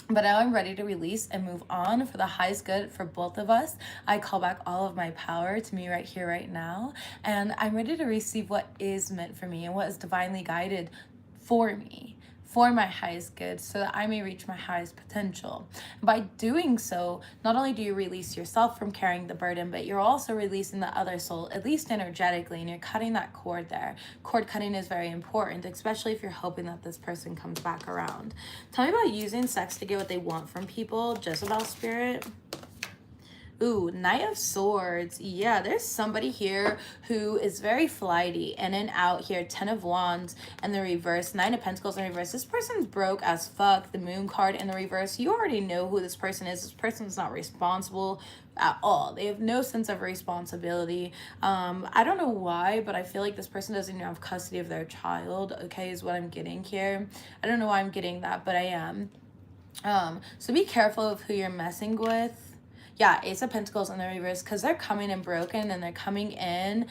But now I'm ready to release and move on for the highest good for both of us. I call back all of my power to me right here, right now. And I'm ready to receive what is meant for me and what is divinely guided for me, for my highest good, so that I may reach my highest potential. By doing so, not only do you release yourself from carrying the burden, but you're also releasing the other soul, at least energetically, and you're cutting that cord there. Cord cutting is very important, especially if you're hoping that this person comes back around. Tell me about using sex to get what they want from people, Jezebel spirit. Ooh, Knight of Swords. Yeah, there's somebody here who is very flighty, in and out here. 10 of Wands in the reverse. 9 of Pentacles in reverse. This person's broke as fuck. The Moon card in the reverse. You already know who this person is. This person's not responsible at all. They have no sense of responsibility. I don't know why, but I feel like this person doesn't even have custody of their child, okay, is what I'm getting here. I don't know why I'm getting that, but I am. So be careful of who you're messing with. Yeah, Ace of Pentacles in the reverse, because they're coming in broken, and they're coming in,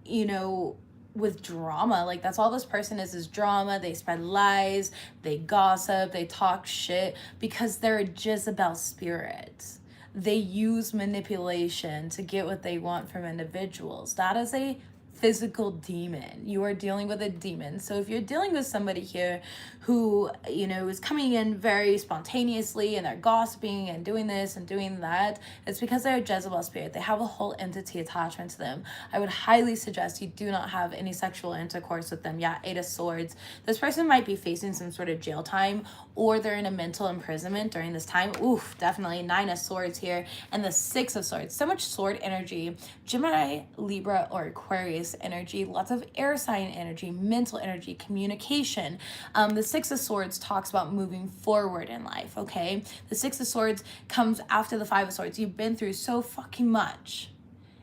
you know, with drama. Like, that's all this person is drama. They spread lies, they gossip, they talk shit, because they're a Jezebel spirit. They use manipulation to get what they want from individuals. That is a physical demon. You are dealing with a demon. So if you're dealing with somebody here who, you know, is coming in very spontaneously and they're gossiping and doing this and doing that, it's because they're a Jezebel spirit. They have a whole entity attachment to them. I would highly suggest you do not have any sexual intercourse with them. Yeah, 8 of Swords. This person might be facing some sort of jail time, or they're in a mental imprisonment during this time. Oof, definitely. 9 of Swords here, and the 6 of Swords. So much sword energy. Gemini, Libra, or Aquarius energy, lots of air sign energy, mental energy, communication. The 6 of Swords talks about moving forward in life, okay? The 6 of Swords comes after the 5 of Swords. You've been through so fucking much,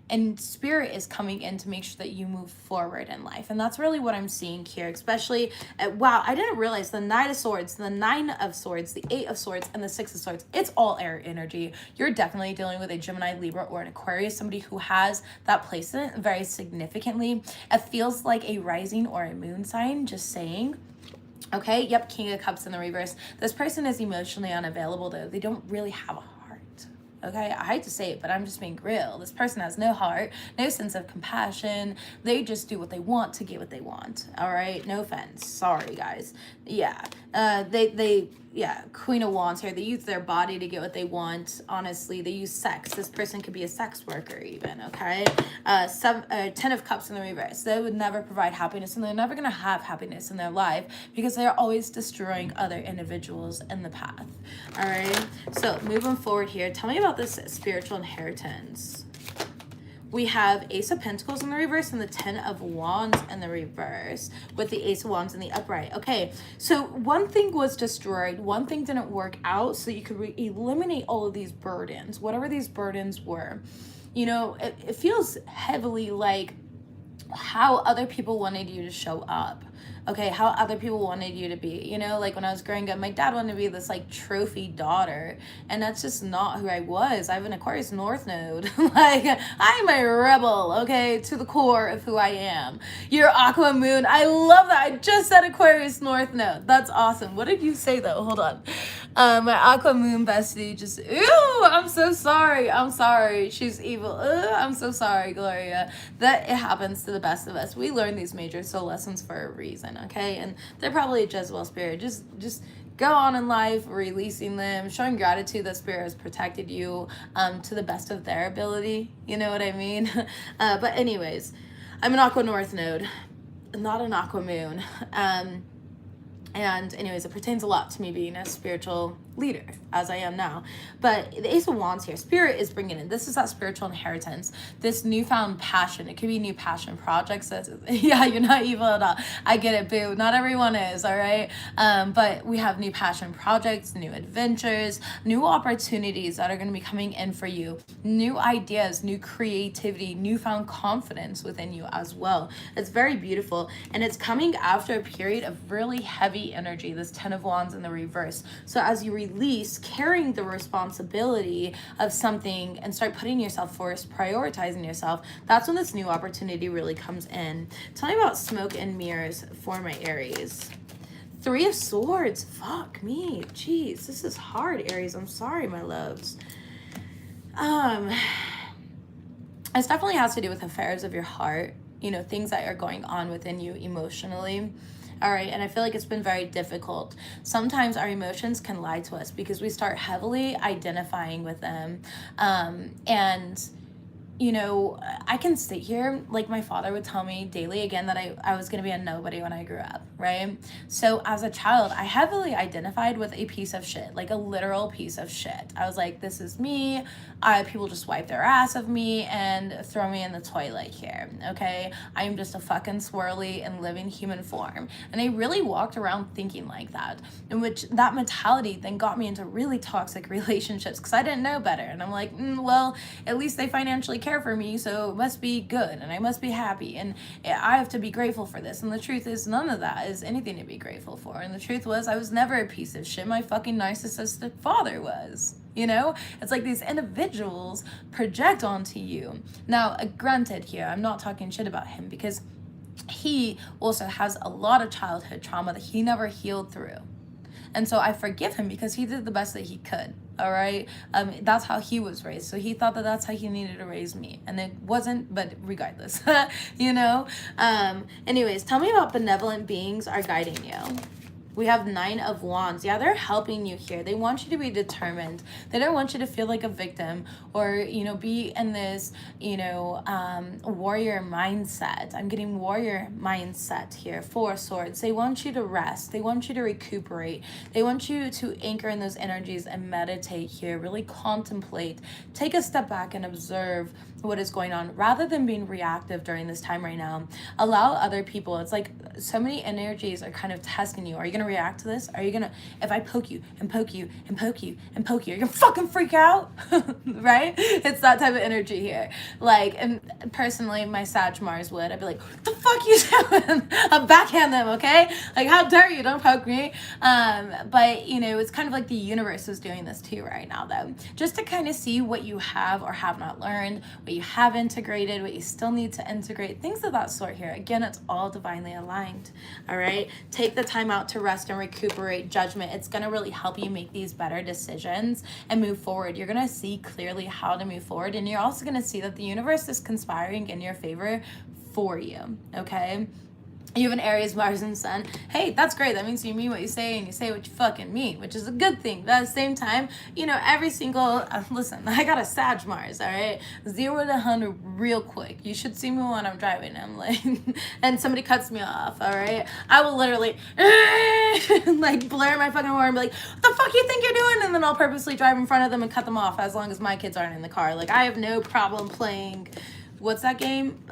and spirit is coming in to make sure that you move forward in life. And that's really what I'm seeing here, especially wow, I didn't realize the Knight of Swords, the 9 of Swords, the 8 of Swords, and the 6 of Swords. It's all air energy. You're definitely dealing with a Gemini, Libra, or an Aquarius, somebody who has that placement very significantly. It feels like a rising or a moon sign, just saying. Okay, yep, King of Cups in the reverse. This person is emotionally unavailable, though. They don't really have a heart. Okay, I hate to say it, but I'm just being real. This person has no heart, no sense of compassion. They just do what they want to get what they want. All right, no offense. Sorry, guys. Yeah, yeah, Queen of Wands here. They use their body to get what they want. Honestly, they use sex. This person could be a sex worker even, okay? 10 of Cups in the reverse. They would never provide happiness, and they're never going to have happiness in their life because they're always destroying other individuals in the path, all right? So moving forward here, tell me about this spiritual inheritance. we have Ace of Pentacles in the reverse and the 10 of Wands in the reverse with the Ace of Wands in the upright. Okay, so one thing was destroyed, one thing didn't work out, so you could eliminate all of these burdens, whatever these burdens were. You know, it feels heavily like how other people wanted you to show up. Okay, how other people wanted you to be. You know, like when I was growing up, my dad wanted to be this like trophy daughter, and that's just not who I was. I have an Aquarius North node. Like, I'm a rebel, okay, to the core of who I am. Your Aqua Moon, I love that. I just said Aquarius North node. That's awesome. What did you say though? Hold on. My Aqua Moon bestie just, ew, I'm so sorry. I'm sorry. She's evil. I'm so sorry, Gloria. That it happens to the best of us. We learn these major soul lessons for a reason, okay? And they're probably a Jezebel spirit. Just go on in life, releasing them, showing gratitude that spirit has protected you to the best of their ability. You know what I mean? But anyways, I'm an Aqua North node, not an Aqua Moon. And anyways, it pertains a lot to me being a spiritual leader, as I am now. But the Ace of Wands here, spirit is bringing in, this is that spiritual inheritance, this newfound passion. It could be new passion projects. Yeah, you're not evil at all. I get it, boo. Not everyone is, all right? But we have new passion projects, new adventures, new opportunities that are going to be coming in for you, new ideas, new creativity, newfound confidence within you as well. It's very beautiful, and it's coming after a period of really heavy energy, this 10 of Wands in the reverse. So as you release carrying the responsibility of something and start putting yourself first, prioritizing yourself, that's when this new opportunity really comes in. Tell me about smoke and mirrors for my Aries. 3 of Swords. Fuck me. Jeez, this is hard, Aries. I'm sorry, my loves. This definitely has to do with affairs of your heart, you know, things that are going on within you emotionally. All right, and I feel like it's been very difficult. Sometimes our emotions can lie to us because we start heavily identifying with them. And, you know, I can sit here, like my father would tell me daily again that I was going to be a nobody when I grew up, right? So as a child, I heavily identified with a piece of shit, like a literal piece of shit. I was like, this is me. People just wipe their ass of me and throw me in the toilet here, okay? I am just a fucking swirly and living human form. And I really walked around thinking like that, in which that mentality then got me into really toxic relationships because I didn't know better. And I'm like, well, at least they financially care for me, so it must be good and I must be happy and I have to be grateful for this. And the truth is, none of that is anything to be grateful for. And the truth was, I was never a piece of shit. My fucking narcissistic father was. You know, it's like these individuals project onto you. Now, granted here, I'm not talking shit about him because he also has a lot of childhood trauma that he never healed through. And so I forgive him because he did the best that he could. All right. That's how he was raised. So he thought that that's how he needed to raise me. And it wasn't, but regardless, you know. Anyways, tell me about benevolent beings are guiding you. We have 9 of Wands. Yeah, they're helping you here. They want you to be determined. They don't want you to feel like a victim or, you know, be in this, you know, warrior mindset. I'm getting warrior mindset here. 4 of Swords. They want you to rest. They want you to recuperate. They want you to anchor in those energies and meditate here. Really contemplate. Take a step back and observe what is going on rather than being reactive during this time right now. Allow other people. It's like so many energies are kind of testing you. Are you going to react to this? Are you going to, if I poke you and poke you and poke you and poke you, are you going to fucking freak out? Right? It's that type of energy here. Like, and personally, my Sag Mars would. I'd be like, what the fuck you doing? I'll backhand them, okay? Like, how dare you? Don't poke me. But, you know, it's kind of like the universe is doing this too right now, though. Just to kind of see what you have or have not learned, what you have integrated, what you still need to integrate, things of that sort here. Again, it's all divinely aligned, all right? Take the time out to rest and recuperate. Judgment, it's going to really help you make these better decisions and move forward. You're going to see clearly how to move forward, and you're also going to see that the universe is conspiring in your favor for you, okay? You have an Aries, Mars, and Sun. Hey, that's great. That means you mean what you say and you say what you fucking mean, which is a good thing. But at the same time, you know, every single, listen, I got a Sag Mars, all right? 0 to 100 real quick. You should see me when I'm driving. I'm like, and somebody cuts me off, all right? I will literally, like, blare my fucking horn and be like, what the fuck you think you're doing? And then I'll purposely drive in front of them and cut them off as long as my kids aren't in the car. Like, I have no problem playing what's that game?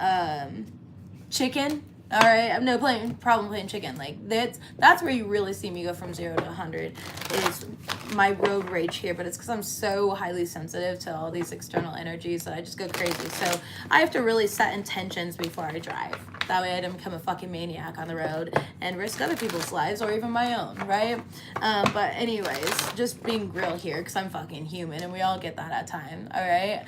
Chicken. All right, I have no problem playing chicken. Like that's where you really see me go from 0 to 100 is my road rage here. But it's because I'm so highly sensitive to all these external energies that I just go crazy. So I have to really set intentions before I drive. That way I don't become a fucking maniac on the road and risk other people's lives or even my own, right? But anyways, just being real here because I'm fucking human and we all get that at times, all right?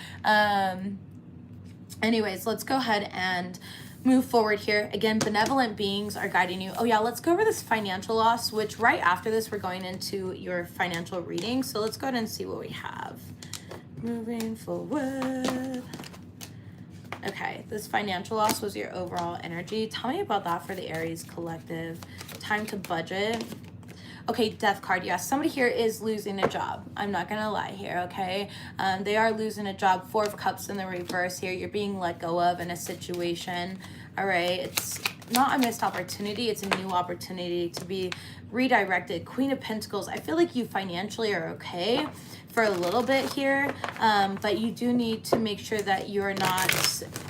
Anyways, let's go ahead and move forward here. Again, benevolent beings are guiding you. Oh yeah, let's go over this financial loss, which right after this, we're going into your financial reading. So let's go ahead and see what we have. Moving forward. Okay, this financial loss was your overall energy. Tell me about that for the Aries collective. Time to budget. Okay, death card. Yes, somebody here is losing a job. I'm not going to lie here, okay? They are losing a job. 4 of Cups in the reverse here. You're being let go of in a situation, all right? It's not a missed opportunity. It's a new opportunity to be redirected. Queen of Pentacles. I feel like you financially are okay for a little bit here, but you do need to make sure that you're not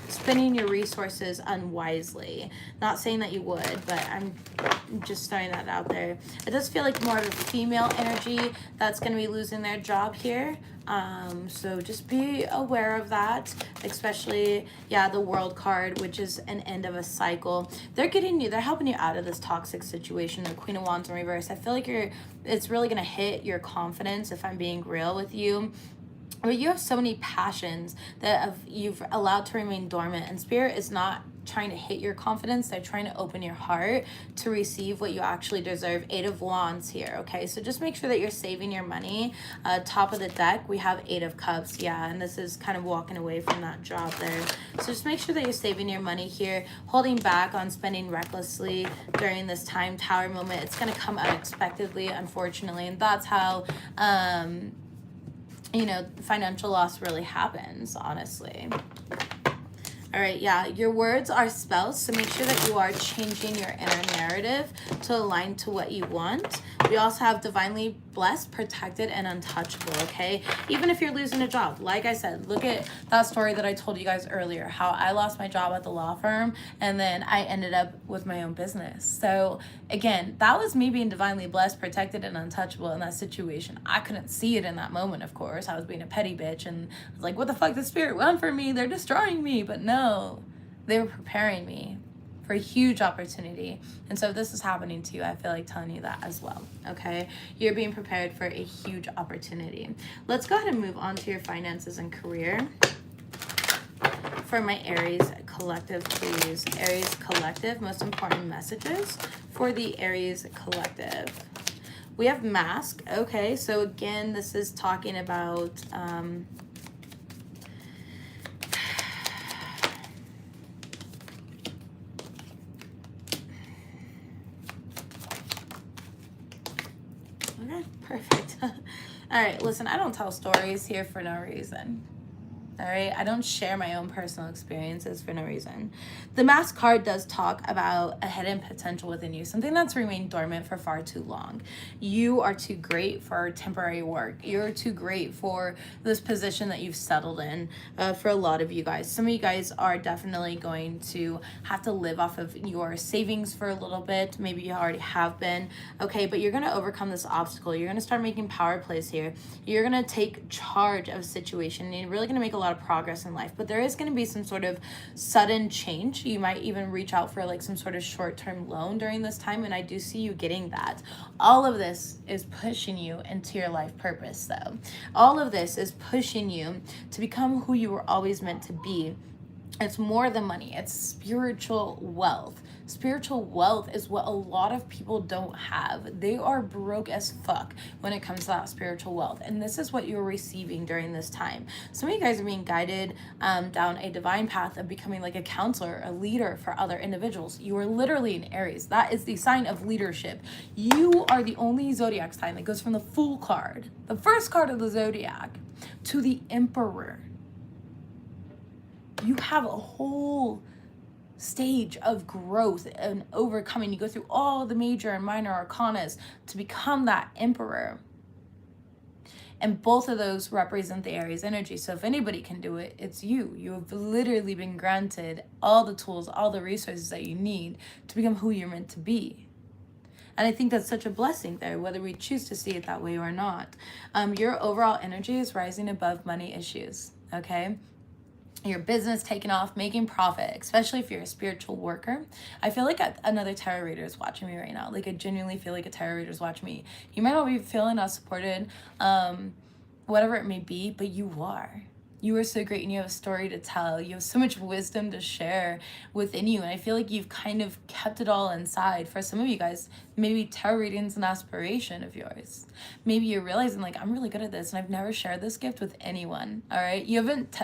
spending your resources unwisely. Not saying that you would, but I'm just throwing that out there. It does feel like more of a female energy that's going to be losing their job here. So just be aware of that, especially, yeah, the World card, which is an end of a cycle. They're helping you out of this toxic situation. The Queen of Wands in reverse. I feel like it's really going to hit your confidence if I'm being real with you. But you have so many passions that you've allowed to remain dormant, and Spirit is not trying to hit your confidence. They're trying to open your heart to receive what you actually deserve. 8 of Wands here, okay? So just make sure that you're saving your money. Top of the deck, we have 8 of Cups, yeah, and this is kind of walking away from that job there. So just make sure that you're saving your money here, holding back on spending recklessly during this time tower moment. It's going to come unexpectedly, unfortunately, and that's how financial loss really happens, honestly. All right, yeah, your words are spells, so make sure that you are changing your inner narrative to align to what you want. We also have divinely blessed, protected, and untouchable, okay? Even if you're losing a job, like I said, look at that story that I told you guys earlier, how I lost my job at the law firm, and then I ended up with my own business. So again, that was me being divinely blessed, protected, and untouchable in that situation. I couldn't see it in that moment, of course. I was being a petty bitch, and I was like, what the fuck, the Spirit went for me, they're destroying me. But no, they were preparing me for a huge opportunity. And so if this is happening to you, I feel like telling you that as well, okay? You're being prepared for a huge opportunity. Let's go ahead and move on to your finances and career. For my Aries collective, please. Aries collective, most important messages for the Aries collective. We have mask, okay? So again, this is talking about okay, perfect. All right, listen, I don't tell stories here for no reason. All right, I don't share my own personal experiences for no reason. The Mask card does talk about a hidden potential within you, something that's remained dormant for far too long. You are too great for temporary work. You're too great for this position that you've settled in. For a lot of you guys, some of you guys are definitely going to have to live off of your savings for a little bit. Maybe you already have been, okay, but you're going to overcome this obstacle. You're going to start making power plays here. You're going to take charge of a situation, and you're really going to make a lot of progress in life. But there is going to be some sort of sudden change. You might even reach out for like some sort of short-term loan during this time, and I do see you getting that. All of this is pushing you into your life purpose, though. All of this is pushing you to become who you were always meant to be. It's more than money. It's spiritual wealth. Spiritual wealth is what a lot of people don't have. They are broke as fuck when it comes to that spiritual wealth. And this is what you're receiving during this time. Some of you guys are being guided down a divine path of becoming like a counselor, a leader for other individuals. You are literally an Aries. That is the sign of leadership. You are the only zodiac sign that goes from the Fool card, the first card of the zodiac, to the Emperor. You have a whole stage of growth and overcoming. You go through all the major and minor arcanas to become that Emperor. And both of those represent the Aries energy. So if anybody can do it, it's you. You have literally been granted all the tools, all the resources that you need to become who you're meant to be. And I think that's such a blessing there, whether we choose to see it that way or not. Your overall energy is rising above money issues, okay? Your business taking off, making profit, especially if you're a spiritual worker. I feel like another tarot reader is watching me right now. Like, I genuinely feel like a tarot reader is watching me. You might not be feeling not supported, whatever it may be, but you are. You are so great and you have a story to tell. You have so much wisdom to share within you. And I feel like you've kind of kept it all inside. For some of you guys, maybe tarot reading's an aspiration of yours. Maybe you're realizing, like, I'm really good at this and I've never shared this gift with anyone. All right. You haven't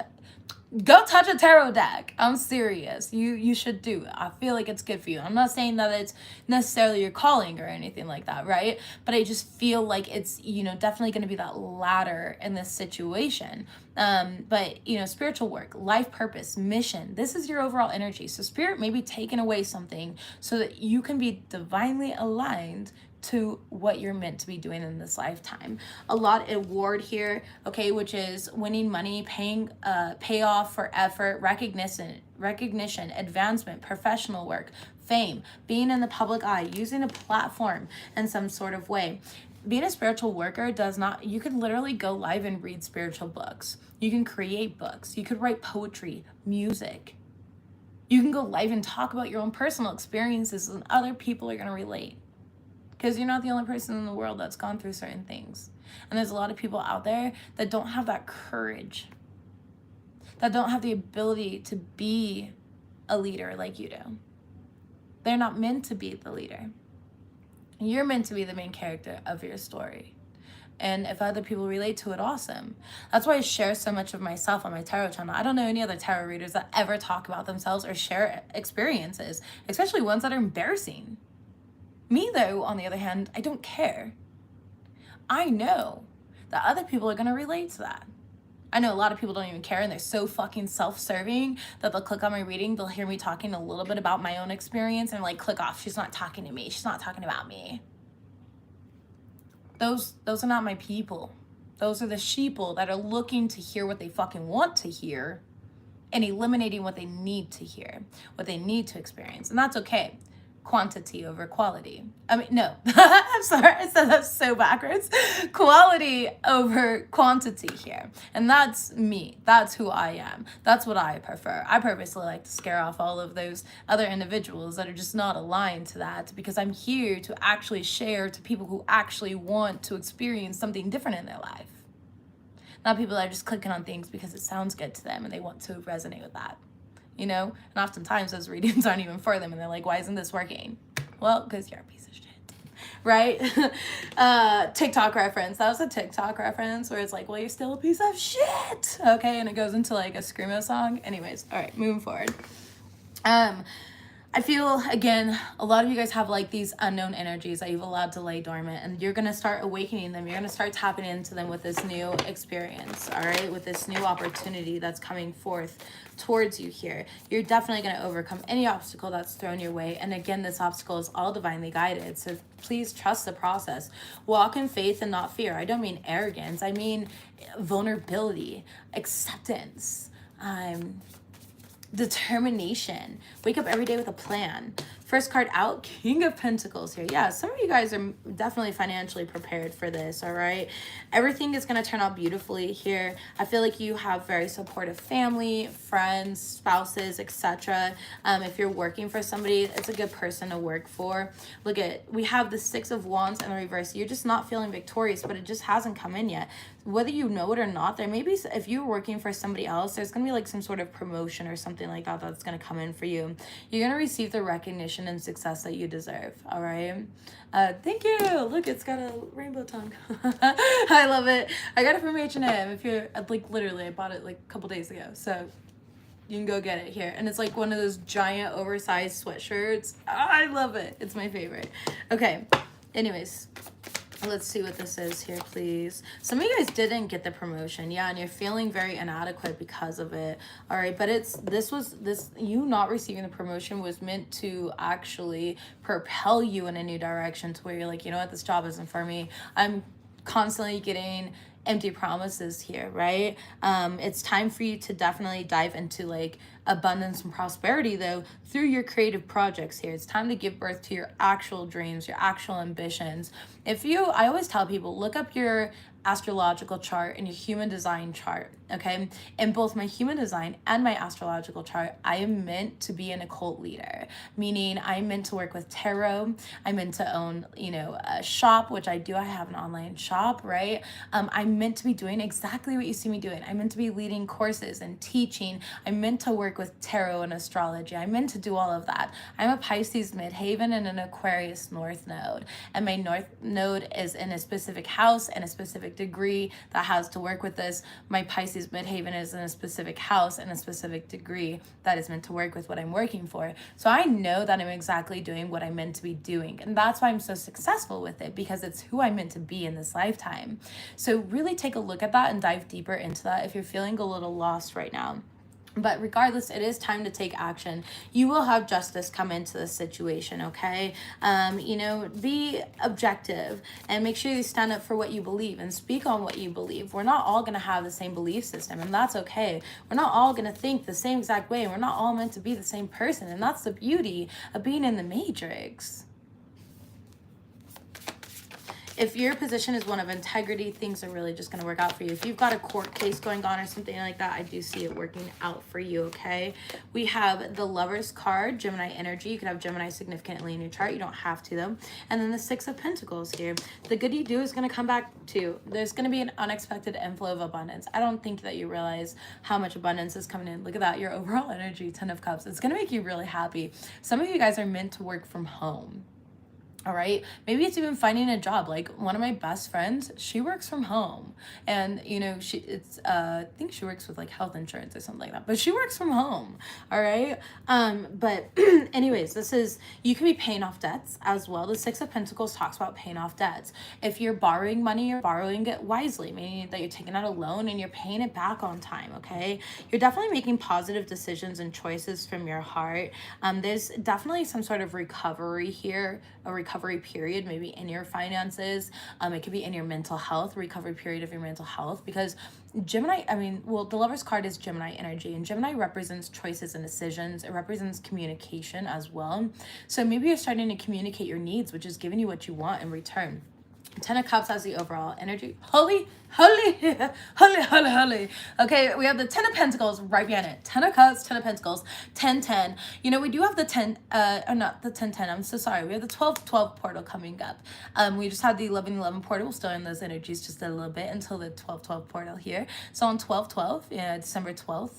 go touch a tarot deck. I'm serious. You should do it. I feel like it's good for you. I'm not saying that it's necessarily your calling or anything like that, right? But I just feel like it's, definitely going to be that ladder in this situation. But, spiritual work, life purpose, mission, this is your overall energy. So spirit may be taking away something so that you can be divinely aligned to what you're meant to be doing in this lifetime. A lot award here, okay, which is winning money, payoff for effort, recognition, advancement, professional work, fame, being in the public eye, using a platform in some sort of way. Being a spiritual worker you could literally go live and read spiritual books. You can create books. You could write poetry, music. You can go live and talk about your own personal experiences and other people are going to relate. Because you're not the only person in the world that's gone through certain things. And there's a lot of people out there that don't have that courage, that don't have the ability to be a leader like you do. They're not meant to be the leader. You're meant to be the main character of your story. And if other people relate to it, awesome. That's why I share so much of myself on my tarot channel. I don't know any other tarot readers that ever talk about themselves or share experiences, especially ones that are embarrassing. Me, though, on the other hand, I don't care. I know that other people are going to relate to that. I know a lot of people don't even care and they're so fucking self-serving that they'll click on my reading, they'll hear me talking a little bit about my own experience and like click off. She's not talking to me. She's not talking about me. Those are not my people. Those are the sheeple that are looking to hear what they fucking want to hear and eliminating what they need to hear, what they need to experience. And that's okay. Quantity over quality. I mean, no, I'm sorry, I said that so backwards. Quality over quantity here. And that's me. That's who I am. That's what I prefer. I purposely like to scare off all of those other individuals that are just not aligned to that, because I'm here to actually share to people who actually want to experience something different in their life. Not people that are just clicking on things because it sounds good to them and they want to resonate with that. And oftentimes those readings aren't even for them and they're like, why isn't this working? Well, because you're a piece of shit, right? TikTok reference. That was a TikTok reference where it's like, well, you're still a piece of shit, okay? And it goes into like a screamo song. Anyways, all right, moving forward. I feel, again, a lot of you guys have like these unknown energies that you've allowed to lay dormant, and you're going to start awakening them. You're going to start tapping into them with this new experience, all right? With this new opportunity that's coming forth towards you here. You're definitely going to overcome any obstacle that's thrown your way. And again, this obstacle is all divinely guided. So please trust the process. Walk in faith and not fear. I don't mean arrogance. I mean vulnerability, acceptance, determination. Wake up every day with a plan. First card out, King of Pentacles here. Yeah, some of you guys are definitely financially prepared for this, all right? Everything is going to turn out beautifully here. I feel like you have very supportive family, friends, spouses, etc. If you're working for somebody, it's a good person to work for. Look at, we have the Six of Wands in the reverse. You're just not feeling victorious, but it just hasn't come in yet. Whether you know it or not, there may be, if you're working for somebody else, there's going to be like some sort of promotion or something like that that's going to come in for you. You're going to receive the recognition and success that you deserve, all right? Thank you. Look, it's got a rainbow tongue. I love it. I got it from H&M. If you're, like, literally, I bought it like a couple days ago, so you can go get it here. And it's like one of those giant oversized sweatshirts. I love it. It's my favorite. Okay, anyways, let's see what this is here, please. Some of you guys didn't get the promotion, yeah, and you're feeling very inadequate because of it, all right? But you not receiving the promotion was meant to actually propel you in a new direction to where you're like, you know what, this job isn't for me. I'm constantly getting empty promises here, right? It's time for you to definitely dive into like abundance and prosperity though through your creative projects here. It's time to give birth to your actual dreams, your actual ambitions. I always tell people, look up your astrological chart and your human design chart, okay? In both my human design and my astrological chart, I am meant to be an occult leader, meaning I'm meant to work with tarot. I'm meant to own, a shop, which I do. I have an online shop, right? I'm meant to be doing exactly what you see me doing. I'm meant to be leading courses and teaching. I'm meant to work with tarot and astrology. I'm meant to do all of that. I'm a Pisces midheaven and an Aquarius north node, and my north node is in a specific house and a specific degree that has to work with this. My Pisces midheaven is in a specific house and a specific degree that is meant to work with what I'm working for. So I know that I'm exactly doing what I'm meant to be doing, and that's why I'm so successful with it, because it's who I'm meant to be in this lifetime. So really take a look at that and dive deeper into that if you're feeling a little lost right now. But regardless, it is time to take action. You will have justice come into this situation, okay? Be objective and make sure you stand up for what you believe and speak on what you believe. We're not all going to have the same belief system, and that's okay. We're not all going to think the same exact way. We're not all meant to be the same person, and that's the beauty of being in the matrix. If your position is one of integrity, things are really just going to work out for you. If you've got a court case going on or something like that, I do see it working out for you, okay? We have the Lover's card, Gemini energy. You could have Gemini significantly in your chart. You don't have to, though. And then the Six of Pentacles here. The good you do is going to come back to. There's going to be an unexpected inflow of abundance. I don't think that you realize how much abundance is coming in. Look at that, your overall energy, 10 of Cups. It's going to make you really happy. Some of you guys are meant to work from home. All right. Maybe it's even finding a job. Like one of my best friends, she works from home, and I think she works with like health insurance or something like that, but she works from home. All right. But anyways, you can be paying off debts as well. The Six of Pentacles talks about paying off debts. If you're borrowing money, you're borrowing it wisely, meaning that you're taking out a loan and you're paying it back on time. Okay. You're definitely making positive decisions and choices from your heart. There's definitely some sort of recovery here, a recovery period, maybe in your finances. It could be in your mental health, recovery period of your mental health, because Gemini, the Lover's card is Gemini energy, and Gemini represents choices and decisions. It represents communication as well. So maybe you're starting to communicate your needs, which is giving you what you want in return. 10 of Cups has the overall energy. Holy. Okay, we have the 10 of Pentacles right behind it. 10 of Cups, 10 of Pentacles, 10-10. We do have the 10, not the 10-10, I'm so sorry. We have the 12-12 portal coming up. We just had the 11-11 portal. We're still in those energies just a little bit until the 12-12 portal here. So on 12-12, December 12th,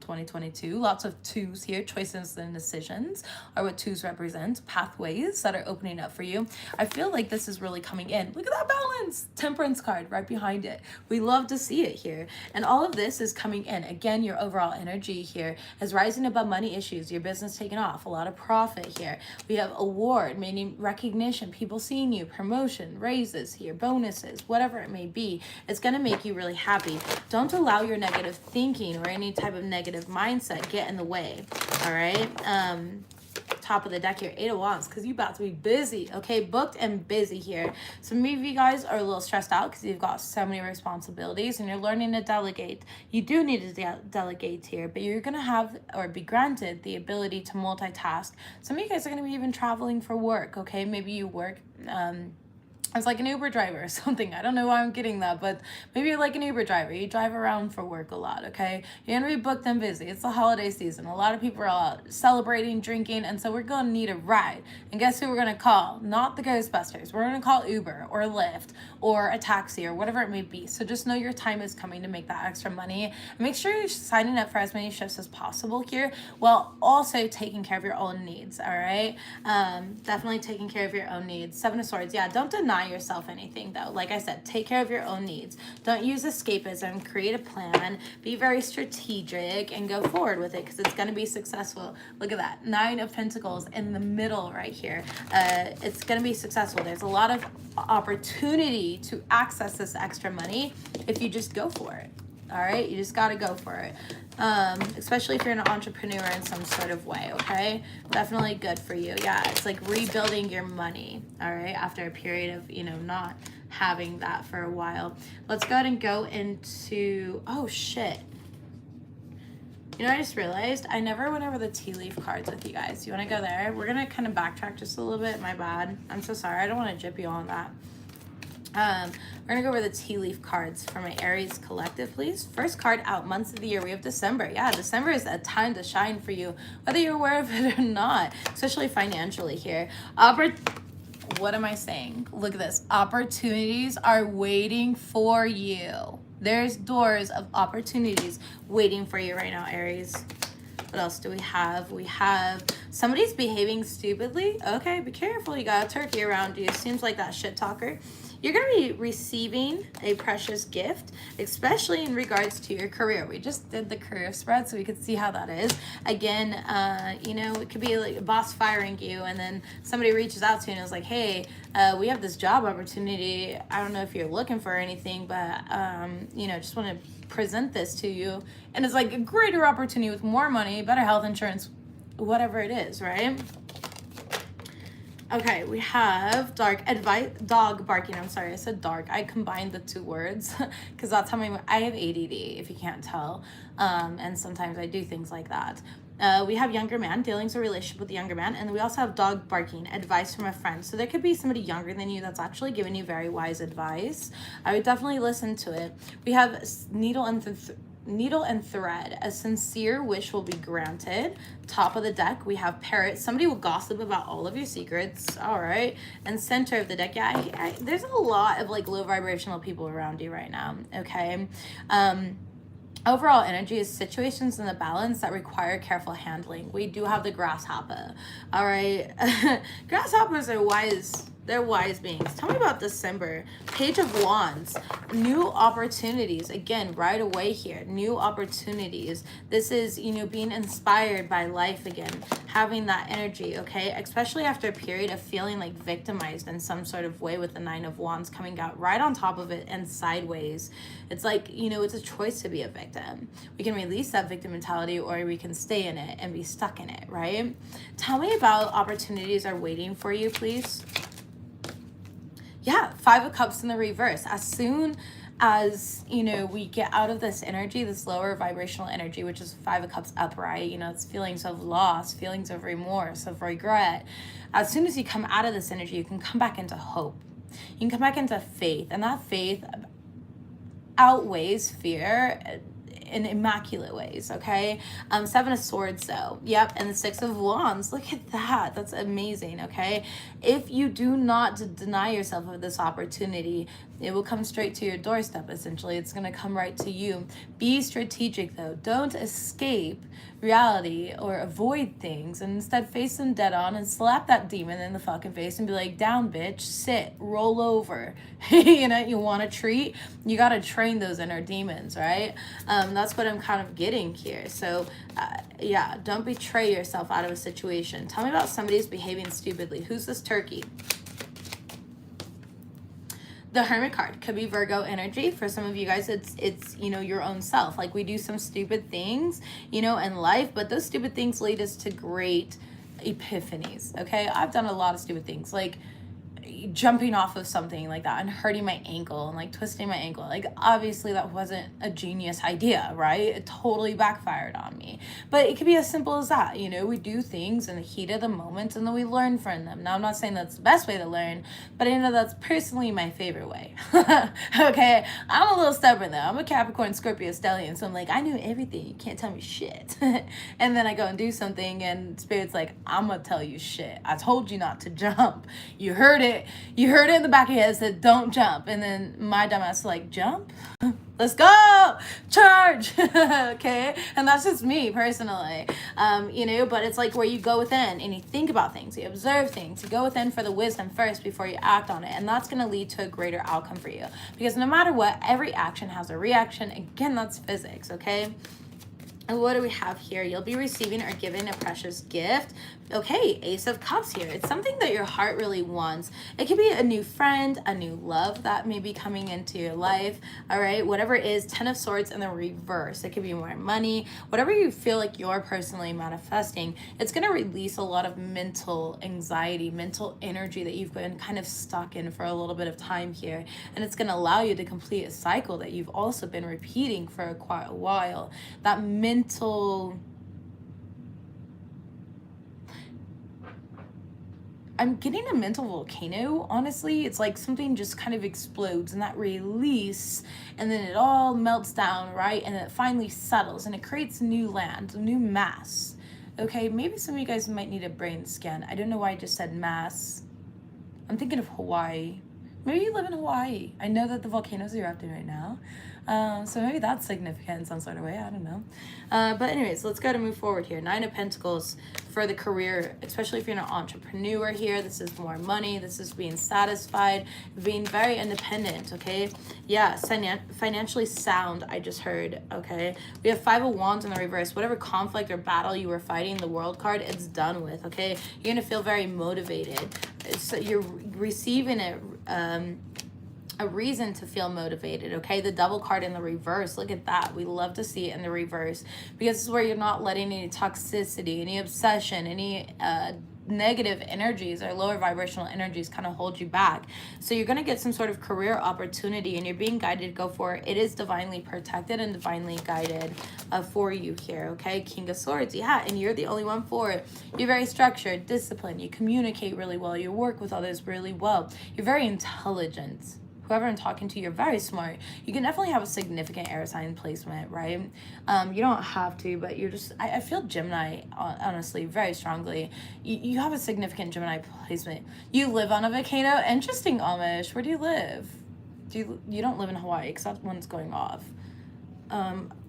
2022, lots of twos here. Choices and decisions are what twos represent. Pathways that are opening up for you. I feel like this is really coming in. Look at that balance. Temperance card right behind it. We love to see it here. And all of this is coming in. Again, your overall energy here is rising above money issues. Your business taking off. A lot of profit here. We have award, meaning recognition. People seeing you. Promotion, raises here, bonuses, whatever it may be. It's going to make you really happy. Don't allow your negative thinking or any type of negative mindset get in the way. All right. Top of the deck here, 8 of Wands, because you about to be busy. Okay, booked and busy here. So maybe you guys are a little stressed out because you've got so many responsibilities and you're learning to delegate. You do need to delegate here, but you're gonna have or be granted the ability to multitask. Some of you guys are gonna be even traveling for work. Okay, maybe you work as like an Uber driver or something. I don't know why I'm getting that, but maybe you're like an Uber driver. You drive around for work a lot, okay? You're gonna be booked and busy. It's the holiday season. A lot of people are out celebrating, drinking, and so we're gonna need a ride. And guess who we're gonna call? Not the Ghostbusters. We're gonna call Uber or Lyft or a taxi or whatever it may be. So just know your time is coming to make that extra money. Make sure you're signing up for as many shifts as possible here while also taking care of your own needs, all right? Definitely taking care of your own needs. 7 of Swords. Yeah, don't deny yourself anything though. Like I said, take care of your own needs. Don't use escapism. Create a plan. Be very strategic and go forward with it because it's going to be successful. Look at that. 9 of Pentacles in the middle right here. It's going to be successful. There's a lot of opportunity to access this extra money if you just go for it. All right, you just got to go for it. Especially if you're an entrepreneur in some sort of way, okay? Definitely good for you. Yeah, it's like rebuilding your money, all right, after a period of, not having that for a while. Let's go ahead and go into, oh shit. I just realized I never went over the tea leaf cards with you guys. You want to go there? We're going to kind of backtrack just a little bit. My bad. I'm so sorry. I don't want to jip you on that. We're going to go over the tea leaf cards for my Aries collective, please. First card out, months of the year. We have December. Yeah, December is a time to shine for you, whether you're aware of it or not, especially financially here. What am I saying? Look at this. Opportunities are waiting for you. There's doors of opportunities waiting for you right now, Aries. What else do we have? We have somebody's behaving stupidly. Okay, be careful. You got a turkey around you. Seems like that shit talker. You're going to be receiving a precious gift, especially in regards to your career. We just did the career spread so we could see how that is. Again, it could be like a boss firing you and then somebody reaches out to you and is like, hey, we have this job opportunity. I don't know if you're looking for anything, but, just want to present this to you. And it's like a greater opportunity with more money, better health insurance, whatever it is, right? Okay, we have dog barking. I'm sorry, I said dark. I combined the two words because that's how I have ADD, if you can't tell. And sometimes I do things like that. We have younger man, dealing with a relationship with the younger man. And we also have dog barking, advice from a friend. So there could be somebody younger than you that's actually giving you very wise advice. I would definitely listen to it. We have needle and thread. A sincere wish will be granted. Top of the deck, we have parrot. Somebody will gossip about all of your secrets. All right. And center of the deck, yeah, there's a lot of like low vibrational people around you right now. Okay. Overall energy is situations in the balance that require careful handling. We do have the grasshopper. All right. Grasshoppers are wise. They're wise beings. Tell me about December. Page of Wands. New opportunities. Again, right away here. New opportunities. This is, being inspired by life again. Having that energy, okay? Especially after a period of feeling like victimized in some sort of way with the Nine of Wands coming out right on top of it and sideways. It's like, it's a choice to be a victim. We can release that victim mentality or we can stay in it and be stuck in it, right? Tell me about opportunities are waiting for you, please. Yeah, Five of Cups in the reverse. As soon as, we get out of this energy, this lower vibrational energy, which is Five of Cups upright, it's feelings of loss, feelings of remorse, of regret. As soon as you come out of this energy, you can come back into hope. You can come back into faith. And that faith outweighs fear in immaculate ways, okay? Seven of Swords, though. Yep, and the Six of Wands. Look at that. That's amazing, okay? If you do not deny yourself of this opportunity, it will come straight to your doorstep, essentially. It's going to come right to you. Be strategic, though. Don't escape reality or avoid things, and instead face them dead on and slap that demon in the fucking face and be like, down, bitch, sit, roll over. You want a treat? You got to train those inner demons, right? That's what I'm kind of getting here. So, yeah, don't betray yourself out of a situation. Tell me about somebody who's behaving stupidly. Who's this turkey? The Hermit card could be Virgo energy. For some of you guys, it's your own self. Like, we do some stupid things, in life, but those stupid things lead us to great epiphanies, okay? I've done a lot of stupid things, like jumping off of something like that and hurting my ankle and like twisting my ankle. Like, obviously that wasn't a genius idea, right? It totally backfired on me. But it could be as simple as that. We do things in the heat of the moment and then we learn from them. Now, I'm not saying that's the best way to learn, but I know that's personally my favorite way. Okay, I'm a little stubborn though. I'm a Capricorn Scorpio stellium, so I'm like, I knew everything, you can't tell me shit. And then I go and do something and Spirit's like, I'm gonna tell you shit. I told you not to jump. You heard it in the back of your head, said don't jump, and then my dumbass like, jump? Let's go, charge. Okay, and that's just me personally. But it's like where you go within and you think about things, you observe things, you go within for the wisdom first before you act on it, and that's going to lead to a greater outcome for you, because no matter what, every action has a reaction. Again, that's physics. Okay, And what do we have here? You'll be receiving or giving a precious gift. Okay, Ace of Cups here. It's something that your heart really wants. It could be a new friend, a new love that may be coming into your life. All right, whatever it is, 10 of Swords in the reverse. It could be more money. Whatever you feel like you're personally manifesting, it's going to release a lot of mental anxiety, mental energy that you've been kind of stuck in for a little bit of time here. And it's going to allow you to complete a cycle that you've also been repeating for quite a while. That mental... I'm getting a mental volcano, honestly. It's like something just kind of explodes and that release, and then it all melts down, right? And it finally settles and it creates new land, a new mass. Okay, maybe some of you guys might need a brain scan. I don't know why I just said mass. I'm thinking of Hawaii. Maybe you live in Hawaii. I know that the volcanoes are erupting right now. So maybe that's significant in some sort of way. I don't know. But anyways, let's go to move forward here. 9 of Pentacles for the career, especially if you're an entrepreneur here. This is more money. This is being satisfied, being very independent, okay? Yeah, financially sound, I just heard, okay? We have 5 of Wands in the reverse. Whatever conflict or battle you were fighting, the World card, it's done with, okay? You're going to feel very motivated. So you're receiving it, a reason to feel motivated, okay? The Devil card in the reverse, look at that. We love to see it in the reverse because this is where you're not letting any toxicity, any obsession, any negative energies or lower vibrational energies kind of hold you back. So you're going to get some sort of career opportunity and you're being guided to go for it. It is divinely protected and divinely guided for you here, okay? King of Swords, yeah, and you're the only one for it. You're very structured, disciplined, you communicate really well, you work with others really well, you're very intelligent. Whoever I'm talking to, you're very smart. You can definitely have a significant air sign placement, right? You don't have to, but you're just, I feel Gemini, honestly, very strongly. You have a significant Gemini placement. You live on a volcano. Interesting, Amish. Where do you live? You don't live in Hawaii because that one's going off.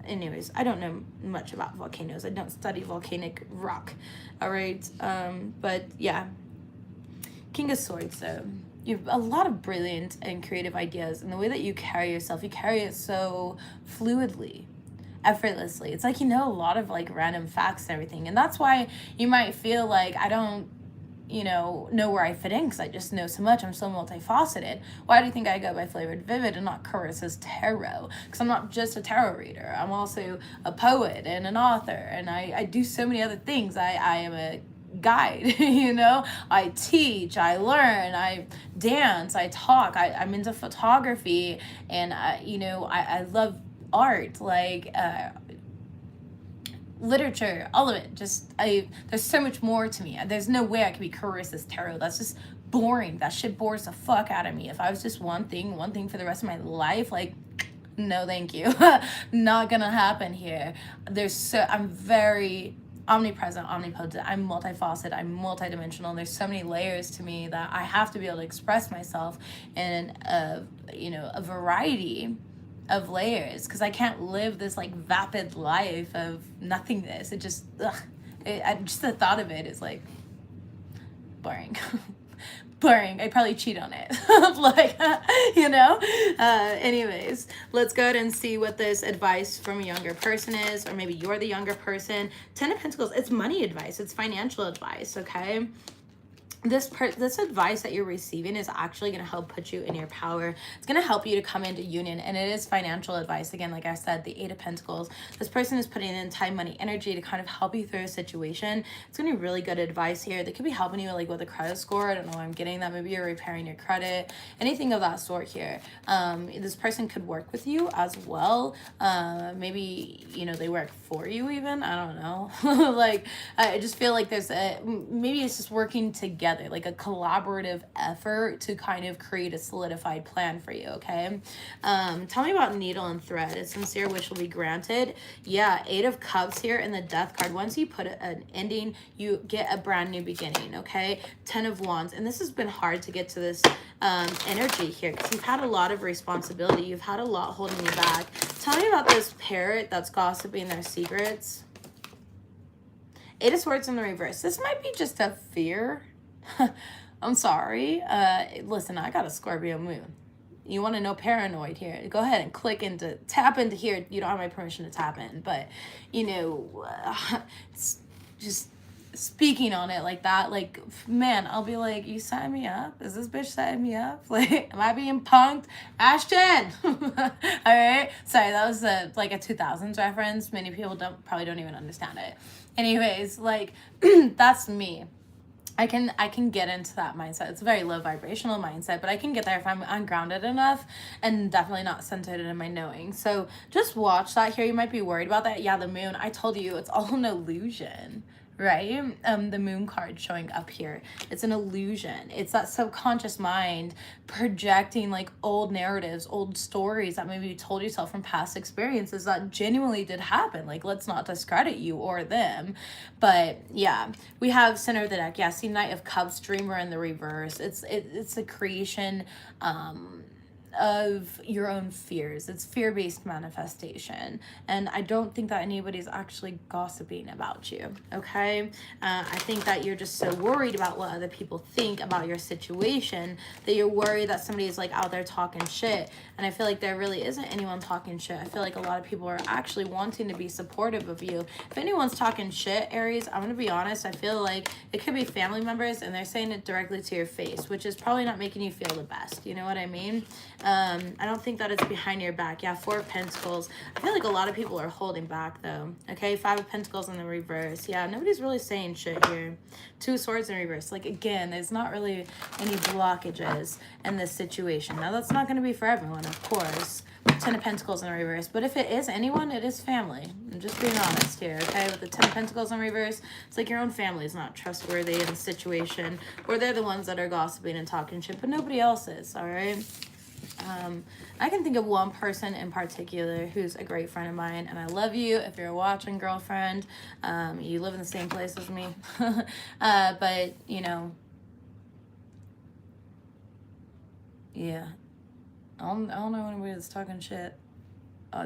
Anyways, I don't know much about volcanoes. I don't study volcanic rock. All right. But yeah. King of Swords, though. You have a lot of brilliant and creative ideas, and the way that you carry yourself, you carry it so fluidly, effortlessly. It's like you know a lot of like random facts and everything, and that's why you might feel like I don't, know where I fit in because I just know so much. I'm so multifaceted. Why do you think I go by Flavored Vivid and not Carissa's Tarot? Because I'm not just a tarot reader. I'm also a poet and an author, and I do so many other things. I am a guide, I teach, I learn, I dance, I talk, I'm into photography, and I love art, like literature, all of it. There's so much more to me. There's no way I could be Carissa's Tarot. That's just boring. That shit bores the fuck out of me. If I was just one thing for the rest of my life, like, no thank you. Not gonna happen here. I'm very omnipresent, omnipotent, I'm multifaceted, I'm multidimensional. There's so many layers to me that I have to be able to express myself in a variety of layers, because I can't live this like vapid life of nothingness. It just, just the thought of it is like boring. Boring. I'd probably cheat on it. Anyways, let's go ahead and see what this advice from a younger person is, or maybe you're the younger person. 10 of Pentacles, it's money advice. It's financial advice, okay? This advice that you're receiving is actually going to help put you in your power. It's going to help you to come into union, and it is financial advice. Again, like I said, the 8 of Pentacles. This person is putting in time, money, energy to kind of help you through a situation. It's going to be really good advice here. They could be helping you like with a credit score. I don't know why I'm getting that. Maybe you're repairing your credit, anything of that sort here. This person could work with you as well. Maybe, they work for you even. I don't know. Like, I just feel like maybe it's just working together, like a collaborative effort to kind of create a solidified plan for you, okay? Tell me about needle and thread. A sincere wish will be granted. Yeah, 8 of Cups here and the Death card. Once you put an ending, you get a brand new beginning, okay? 10 of Wands. And this has been hard to get to this energy here because you've had a lot of responsibility. You've had a lot holding you back. Tell me about this parrot that's gossiping their secrets. 8 of Swords in the reverse. This might be just a fear. I'm sorry. Listen, I got a Scorpio moon. you want to know paranoid here, go ahead and tap into here. You don't have my permission to tap in, but it's just speaking on it like that, like, man, I'll be like, you setting me up? Is this bitch setting me up? Like, am I being punked? Ashton! All right, sorry, that was like a 2000s reference. Many people probably don't even understand it. Anyways, like, that's me. I can get into that mindset. It's a very low vibrational mindset, but I can get there if I'm ungrounded enough and definitely not centered in my knowing. So just watch that here. You might be worried about that. Yeah, the moon, I told you, it's all an illusion, right? The moon card showing up here, it's an illusion. It's that subconscious mind projecting like old narratives, old stories that maybe you told yourself from past experiences that genuinely did happen. Like, let's not discredit you or them, but yeah, we have center of the deck. Yeah, see, Knight of Cups, Dreamer in the reverse. It's a creation of your own fears. It's fear-based manifestation, and I don't think that anybody's actually gossiping about you, okay? I think that you're just so worried about what other people think about your situation that you're worried that somebody's like out there talking shit, and I feel like there really isn't anyone talking shit. I feel like a lot of people are actually wanting to be supportive of you. If anyone's talking shit, Aries, I'm gonna be honest, I feel like it could be family members and they're saying it directly to your face, which is probably not making you feel the best, you know what I mean? I don't think that it's behind your back. Yeah, Four of Pentacles. I feel like a lot of people are holding back though. Okay, Five of Pentacles in the reverse. Yeah, nobody's really saying shit here. Two of Swords in reverse. Like, again, there's not really any blockages in this situation. Now, that's not going to be for everyone, of course. Ten of Pentacles in reverse. But if it is anyone, it is family. I'm just being honest here, okay? With the Ten of Pentacles in reverse, it's like your own family is not trustworthy in the situation, or they're the ones that are gossiping and talking shit, but nobody else is, all right? I can think of one person in particular who's a great friend of mine, and I love you if you're watching, girlfriend. You live in the same place as me. But, you know, yeah. I don't know anybody that's talking shit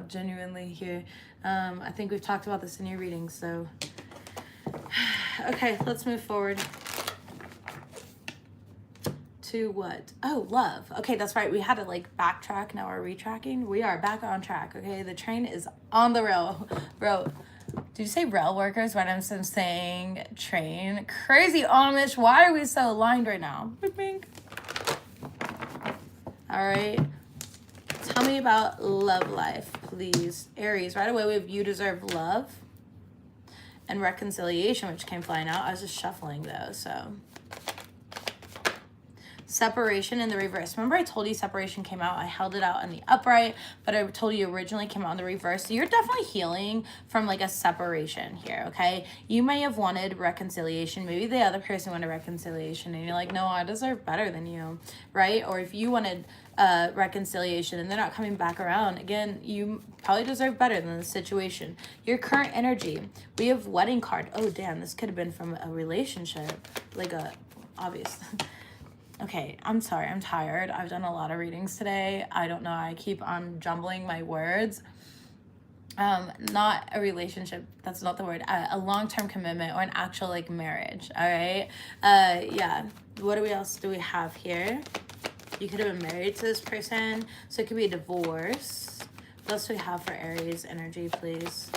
genuinely here. I think we've talked about this in your readings, so. Okay, let's move forward. To what? Oh, love. Okay, that's right. We had to like backtrack. Now we're retracking. We are back on track. Okay, the train is on the rail. Did you say rail workers? Right, I'm saying train. Crazy Amish. Why are we so aligned right now? All right. Tell me about love life, please. Aries, right away we have you deserve love and reconciliation, which came flying out. I was just shuffling though, so. Separation in the reverse. Remember I told you separation came out? I held it out in the upright, but I told you originally came out in the reverse. So you're definitely healing from like a separation here, okay? You may have wanted reconciliation. Maybe the other person wanted reconciliation and you're like, no, I deserve better than you, right? Or if you wanted reconciliation and they're not coming back around, again, you probably deserve better than the situation. Your current energy. We have wedding card. Oh, damn, this could have been from a relationship. Like a, obvious. Okay, I'm sorry, I'm tired. I've done a lot of readings today. I don't know, I keep on jumbling my words. Not a relationship, that's not the word. A long-term commitment or an actual like marriage, all right? Yeah, what else do we have here? You could have been married to this person, so it could be a divorce. What else do we have for Aries energy, please?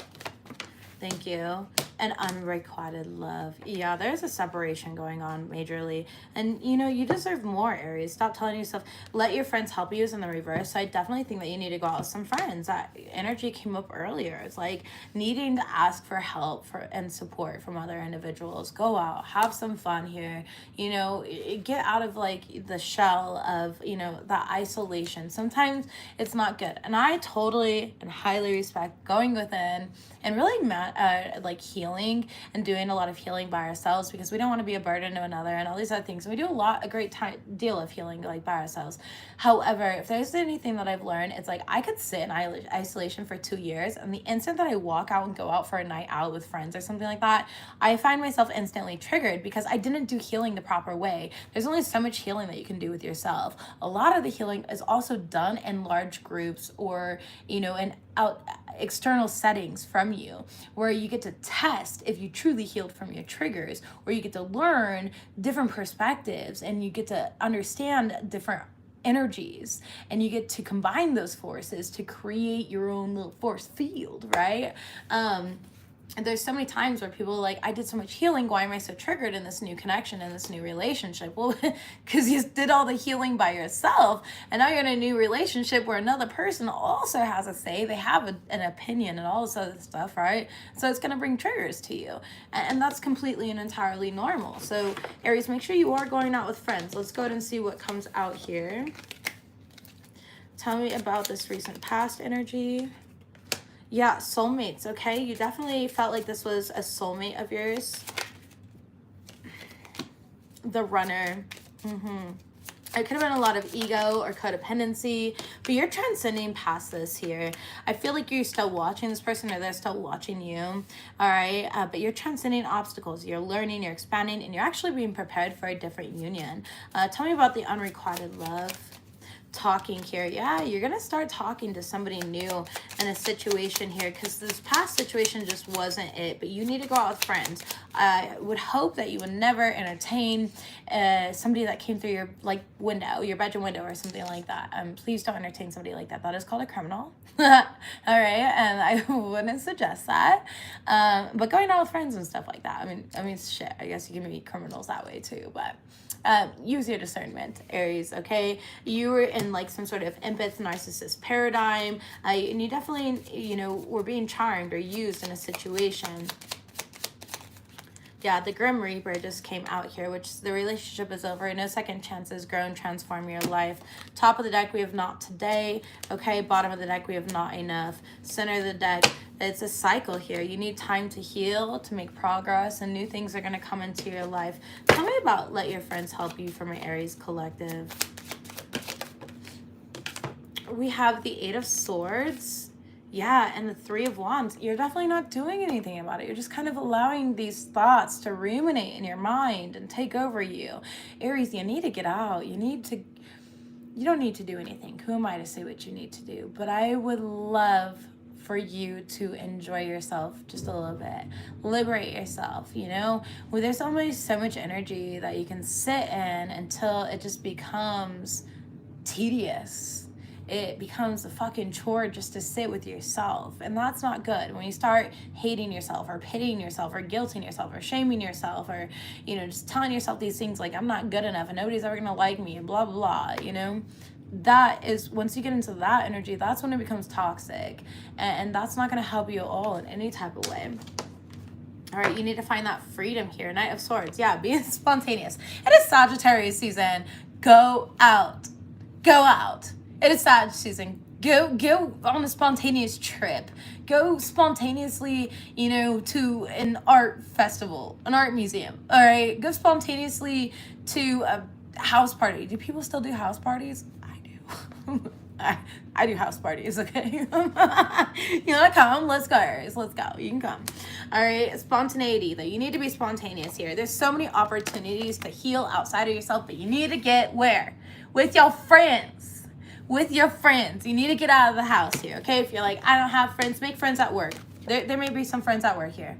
Thank you. And unrequited love. Yeah, there's a separation going on majorly. And, you know, you deserve more, Aries. Stop telling yourself, let your friends help you is in the reverse. So I definitely think that you need to go out with some friends. That energy came up earlier. It's like needing to ask for help and support from other individuals. Go out, have some fun here. You know, get out of like the shell of, you know, that isolation. Sometimes it's not good. And I totally and highly respect going within and really like healing and doing a lot of healing by ourselves, because we don't want to be a burden to another and all these other things. We do a great deal of healing like by ourselves. However, if there's anything that I've learned, it's like I could sit in isolation for 2 years, and the instant that I walk out and go out for a night out with friends or something like that, I find myself instantly triggered because I didn't do healing the proper way. There's only so much healing that you can do with yourself. A lot of the healing is also done in large groups or, you know, in external settings from you, where you get to test if you truly healed from your triggers, where you get to learn different perspectives and you get to understand different energies, and you get to combine those forces to create your own little force field, right? And there's so many times where people are like, I did so much healing, why am I so triggered in this new connection, in this new relationship? Well, because you did all the healing by yourself, and now you're in a new relationship where another person also has a say, they have an opinion and all this other stuff, right? So it's going to bring triggers to you, and that's completely and entirely normal. So Aries, make sure you are going out with friends. Let's go ahead and see what comes out here. Tell me about this recent past energy. Yeah, soulmates, okay? You definitely felt like this was a soulmate of yours. The runner. It could have been a lot of ego or codependency, but you're transcending past this here. I feel like you're still watching this person, or they're still watching you, all right? But you're transcending obstacles. You're learning, you're expanding, and you're actually being prepared for a different union. Tell me about the unrequited love. Talking here. Yeah, you're gonna start talking to somebody new in a situation here, because this past situation just wasn't it, but you need to go out with friends. I would hope that you would never entertain somebody that came through your window, your bedroom window or something like that. Please don't entertain somebody like that. That is called a criminal. All right, and I wouldn't suggest that. But going out with friends and stuff like that, I mean shit, I guess you can meet criminals that way too, but use your discernment, Aries, okay? You were in like some sort of empath narcissist paradigm, and you definitely, you know, were being charmed or used in a situation. Yeah, the Grim Reaper just came out here, which the relationship is over. No second chances. Grow and transform your life. Top of the deck, we have not today. Okay, bottom of the deck, we have not enough. Center of the deck, it's a cycle here. You need time to heal, to make progress, and new things are going to come into your life. Tell me about let your friends help you from my Aries collective. We have the Eight of Swords. Yeah, and the Three of Wands. You're definitely not doing anything about it. You're just kind of allowing these thoughts to ruminate in your mind and take over you. Aries, you need to get out. You don't need to do anything. Who am I to say what you need to do? But I would love for you to enjoy yourself just a little bit. Liberate yourself, you know? Well, there's always so much energy that you can sit in until it just becomes tedious. It becomes a fucking chore just to sit with yourself, and that's not good. When you start hating yourself or pitying yourself or guilting yourself or shaming yourself, or, you know, just telling yourself these things like, I'm not good enough and nobody's ever gonna like me and blah blah blah, you know, that is, once you get into that energy, that's when it becomes toxic, and that's not gonna help you at all in any type of way. All right, you need to find that freedom here. Knight of Swords. Yeah, being spontaneous. It is Sagittarius season. Go out. It is Sag season. Go on a spontaneous trip. Go spontaneously, you know, to an art festival, an art museum. All right, go spontaneously to a house party. Do people still do house parties? I do. I do house parties, okay? You wanna come? Let's go, Aries. Let's go. You can come. All right, spontaneity, though. You need to be spontaneous here. There's so many opportunities to heal outside of yourself, but you need to get where? With your friends. With your friends. You need to get out of the house here, okay? If you're like, I don't have friends, make friends at work. There may be some friends at work here,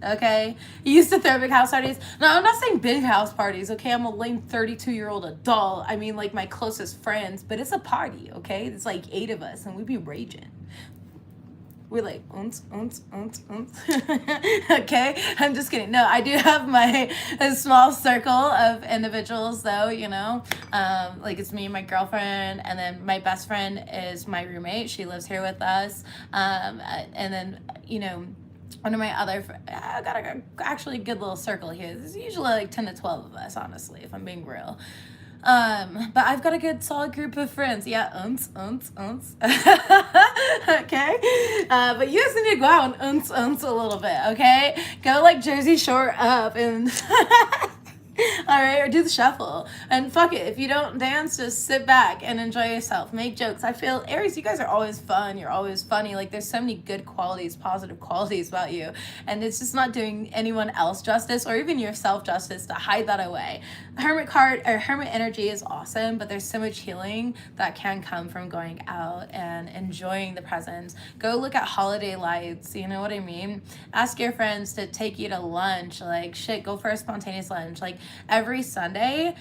okay? You used to throw big house parties. No, I'm not saying big house parties, okay? I'm a lame 32-year-old adult. I mean, like, my closest friends, but it's a party, okay? It's like 8 of us, and we be raging. We're like, okay? I'm just kidding. No, I do have a small circle of individuals, though, you know? Like, it's me and my girlfriend, and then my best friend is my roommate. She lives here with us. And then, you know, one of my other I got actually a good little circle here. There's usually like 10 to 12 of us, honestly, if I'm being real. But I've got a good solid group of friends. Yeah, okay? But you guys need to go out and a little bit, okay? Go like Jersey Shore up and all right, or do the shuffle. And fuck it, if you don't dance, just sit back and enjoy yourself. Make jokes. I feel, Aries, you guys are always fun. You're always funny. Like, there's so many good qualities, positive qualities about you. And it's just not doing anyone else justice or even yourself justice to hide that away. Hermit card, or Hermit energy is awesome, but there's so much healing that can come from going out and enjoying the present. Go look at holiday lights, you know what I mean? Ask your friends to take you to lunch. Like, shit, go for a spontaneous lunch. Like, every Sunday,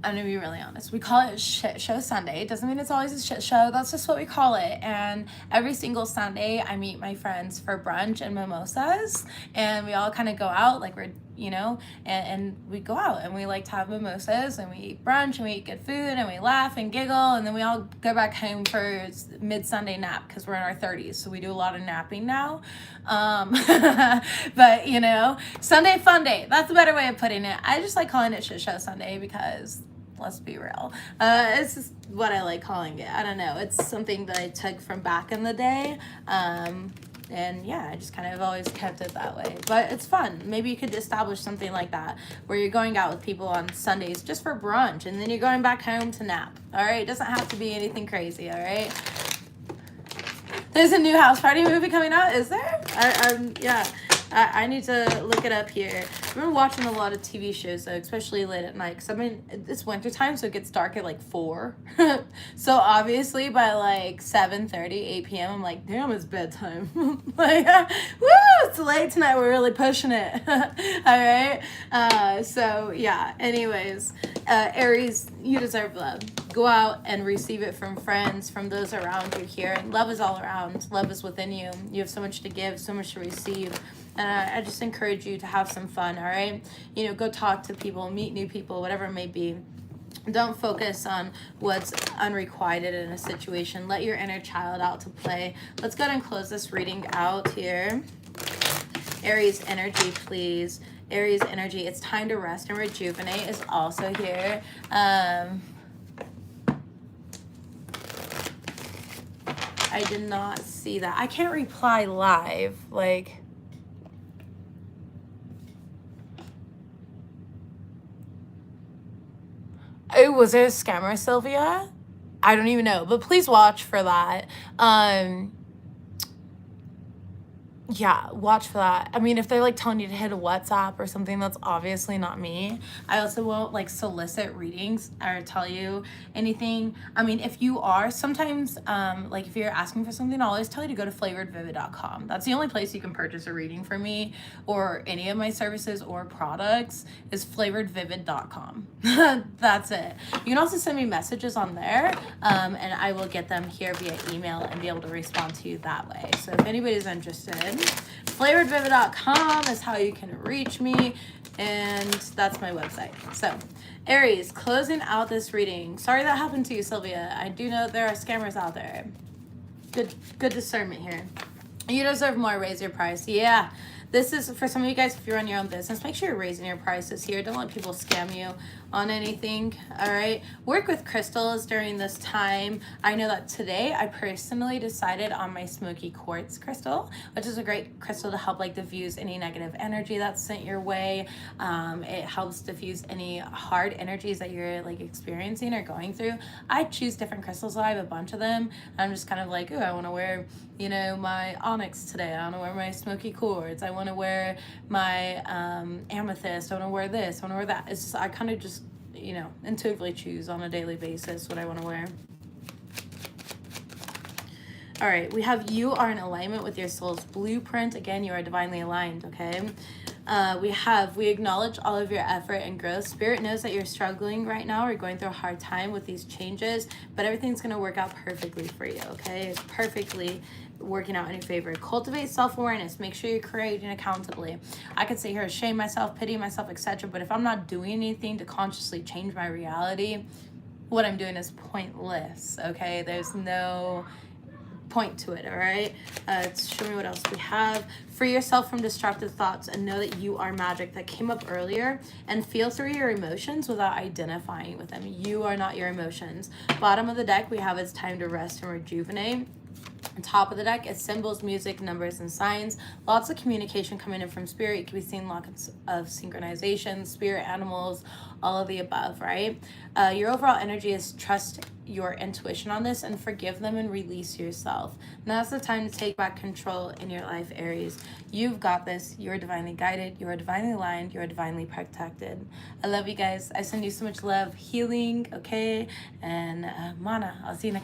I'm gonna be really honest. We call it Shit Show Sunday. It doesn't mean it's always a shit show. That's just what we call it. And every single Sunday, I meet my friends for brunch and mimosas, and we all kind of go out like we're, you know, and we go out and we like to have mimosas and we eat brunch and we eat good food and we laugh and giggle, and then we all go back home for mid-Sunday nap because we're in our 30s, so we do a lot of napping now. But you know, Sunday fun day. That's a better way of putting it. I just like calling it Shit Show Sunday because, let's be real, it's just what I like calling it. I don't know, it's something that I took from back in the day, and yeah, I just kind of always kept it that way. But it's fun. Maybe you could establish something like that where you're going out with people on Sundays just for brunch, and then you're going back home to nap. All right, it doesn't have to be anything crazy. All right, there's a new house party movie coming out, is there? Yeah, I need to look it up here. I've been watching a lot of TV shows, though, especially late at night, because I mean, it's wintertime, so it gets dark at like 4. So obviously by like 7:30, 8 p.m., I'm like, damn, it's bedtime. Like, woo, it's late tonight, we're really pushing it. All right, so yeah, anyways, Aries, you deserve love. Go out and receive it from friends, from those around you here. And love is all around. Love is within you. You have so much to give, so much to receive. And I just encourage you to have some fun, all right? You know, go talk to people, meet new people, whatever it may be. Don't focus on what's unrequited in a situation. Let your inner child out to play. Let's go ahead and close this reading out here. Aries energy, please. Aries energy, it's time to rest and rejuvenate is also here. I did not see that. I can't reply live. Like, oh, was it a scammer, Sylvia? I don't even know, but please watch for that. Yeah, watch for that. I mean, if they're like telling you to hit a WhatsApp or something, that's obviously not me. I also won't like solicit readings or tell you anything. I mean, if you are sometimes, like if you're asking for something, I'll always tell you to go to flavoredvivid.com. That's the only place you can purchase a reading from me or any of my services or products is flavoredvivid.com. That's it. You can also send me messages on there, and I will get them here via email and be able to respond to you that way. So if anybody's interested, flavoredvivid.com is how you can reach me, and that's my website. So Aries, closing out this reading. Sorry that happened to you, Sylvia. I do know there are scammers out there. Good discernment here. You deserve more. Raise your price. Yeah, this is for some of you guys. If you run your own business, make sure you're raising your prices here. Don't let people scam you on anything. All right, work with crystals during this time. I know that today I personally decided on my smoky quartz crystal, which is a great crystal to help like diffuse any negative energy that's sent your way. It helps diffuse any hard energies that you're like experiencing or going through. I choose different crystals. I have a bunch of them. I'm just kind of like, oh, I want to wear, you know, my onyx today. I want to wear my smoky quartz. I want to wear my amethyst. I want to wear this. I want to wear that. It's just, I kind of just, you know, intuitively choose on a daily basis what I want to wear. All right, we have you are in alignment with your soul's blueprint. Again, you are divinely aligned, okay? We acknowledge all of your effort and growth. Spirit knows that you're struggling right now or going through a hard time with these changes, but everything's going to work out perfectly for you, okay? It's perfectly working out in your favor. Cultivate self-awareness. Make sure you're creating accountably. I could sit here and shame myself, pity myself, etc., but if I'm not doing anything to consciously change my reality, what I'm doing is pointless, okay? There's no point to it, all right? Show me what else we have. Free yourself from destructive thoughts and know that you are magic. That came up earlier. And feel through your emotions without identifying with them. You are not your emotions. Bottom of the deck, we have it's time to rest and rejuvenate. On top of the deck is symbols, music, numbers, and signs. Lots of communication coming in from spirit. You can be seeing lots of synchronization, spirit animals, all of the above, right? Your overall energy is trust your intuition on this and forgive them and release yourself. Now's the time to take back control in your life, Aries. You've got this. You're divinely guided. You're divinely aligned. You're divinely protected. I love you guys. I send you so much love, healing, okay? And mana. I'll see you next time.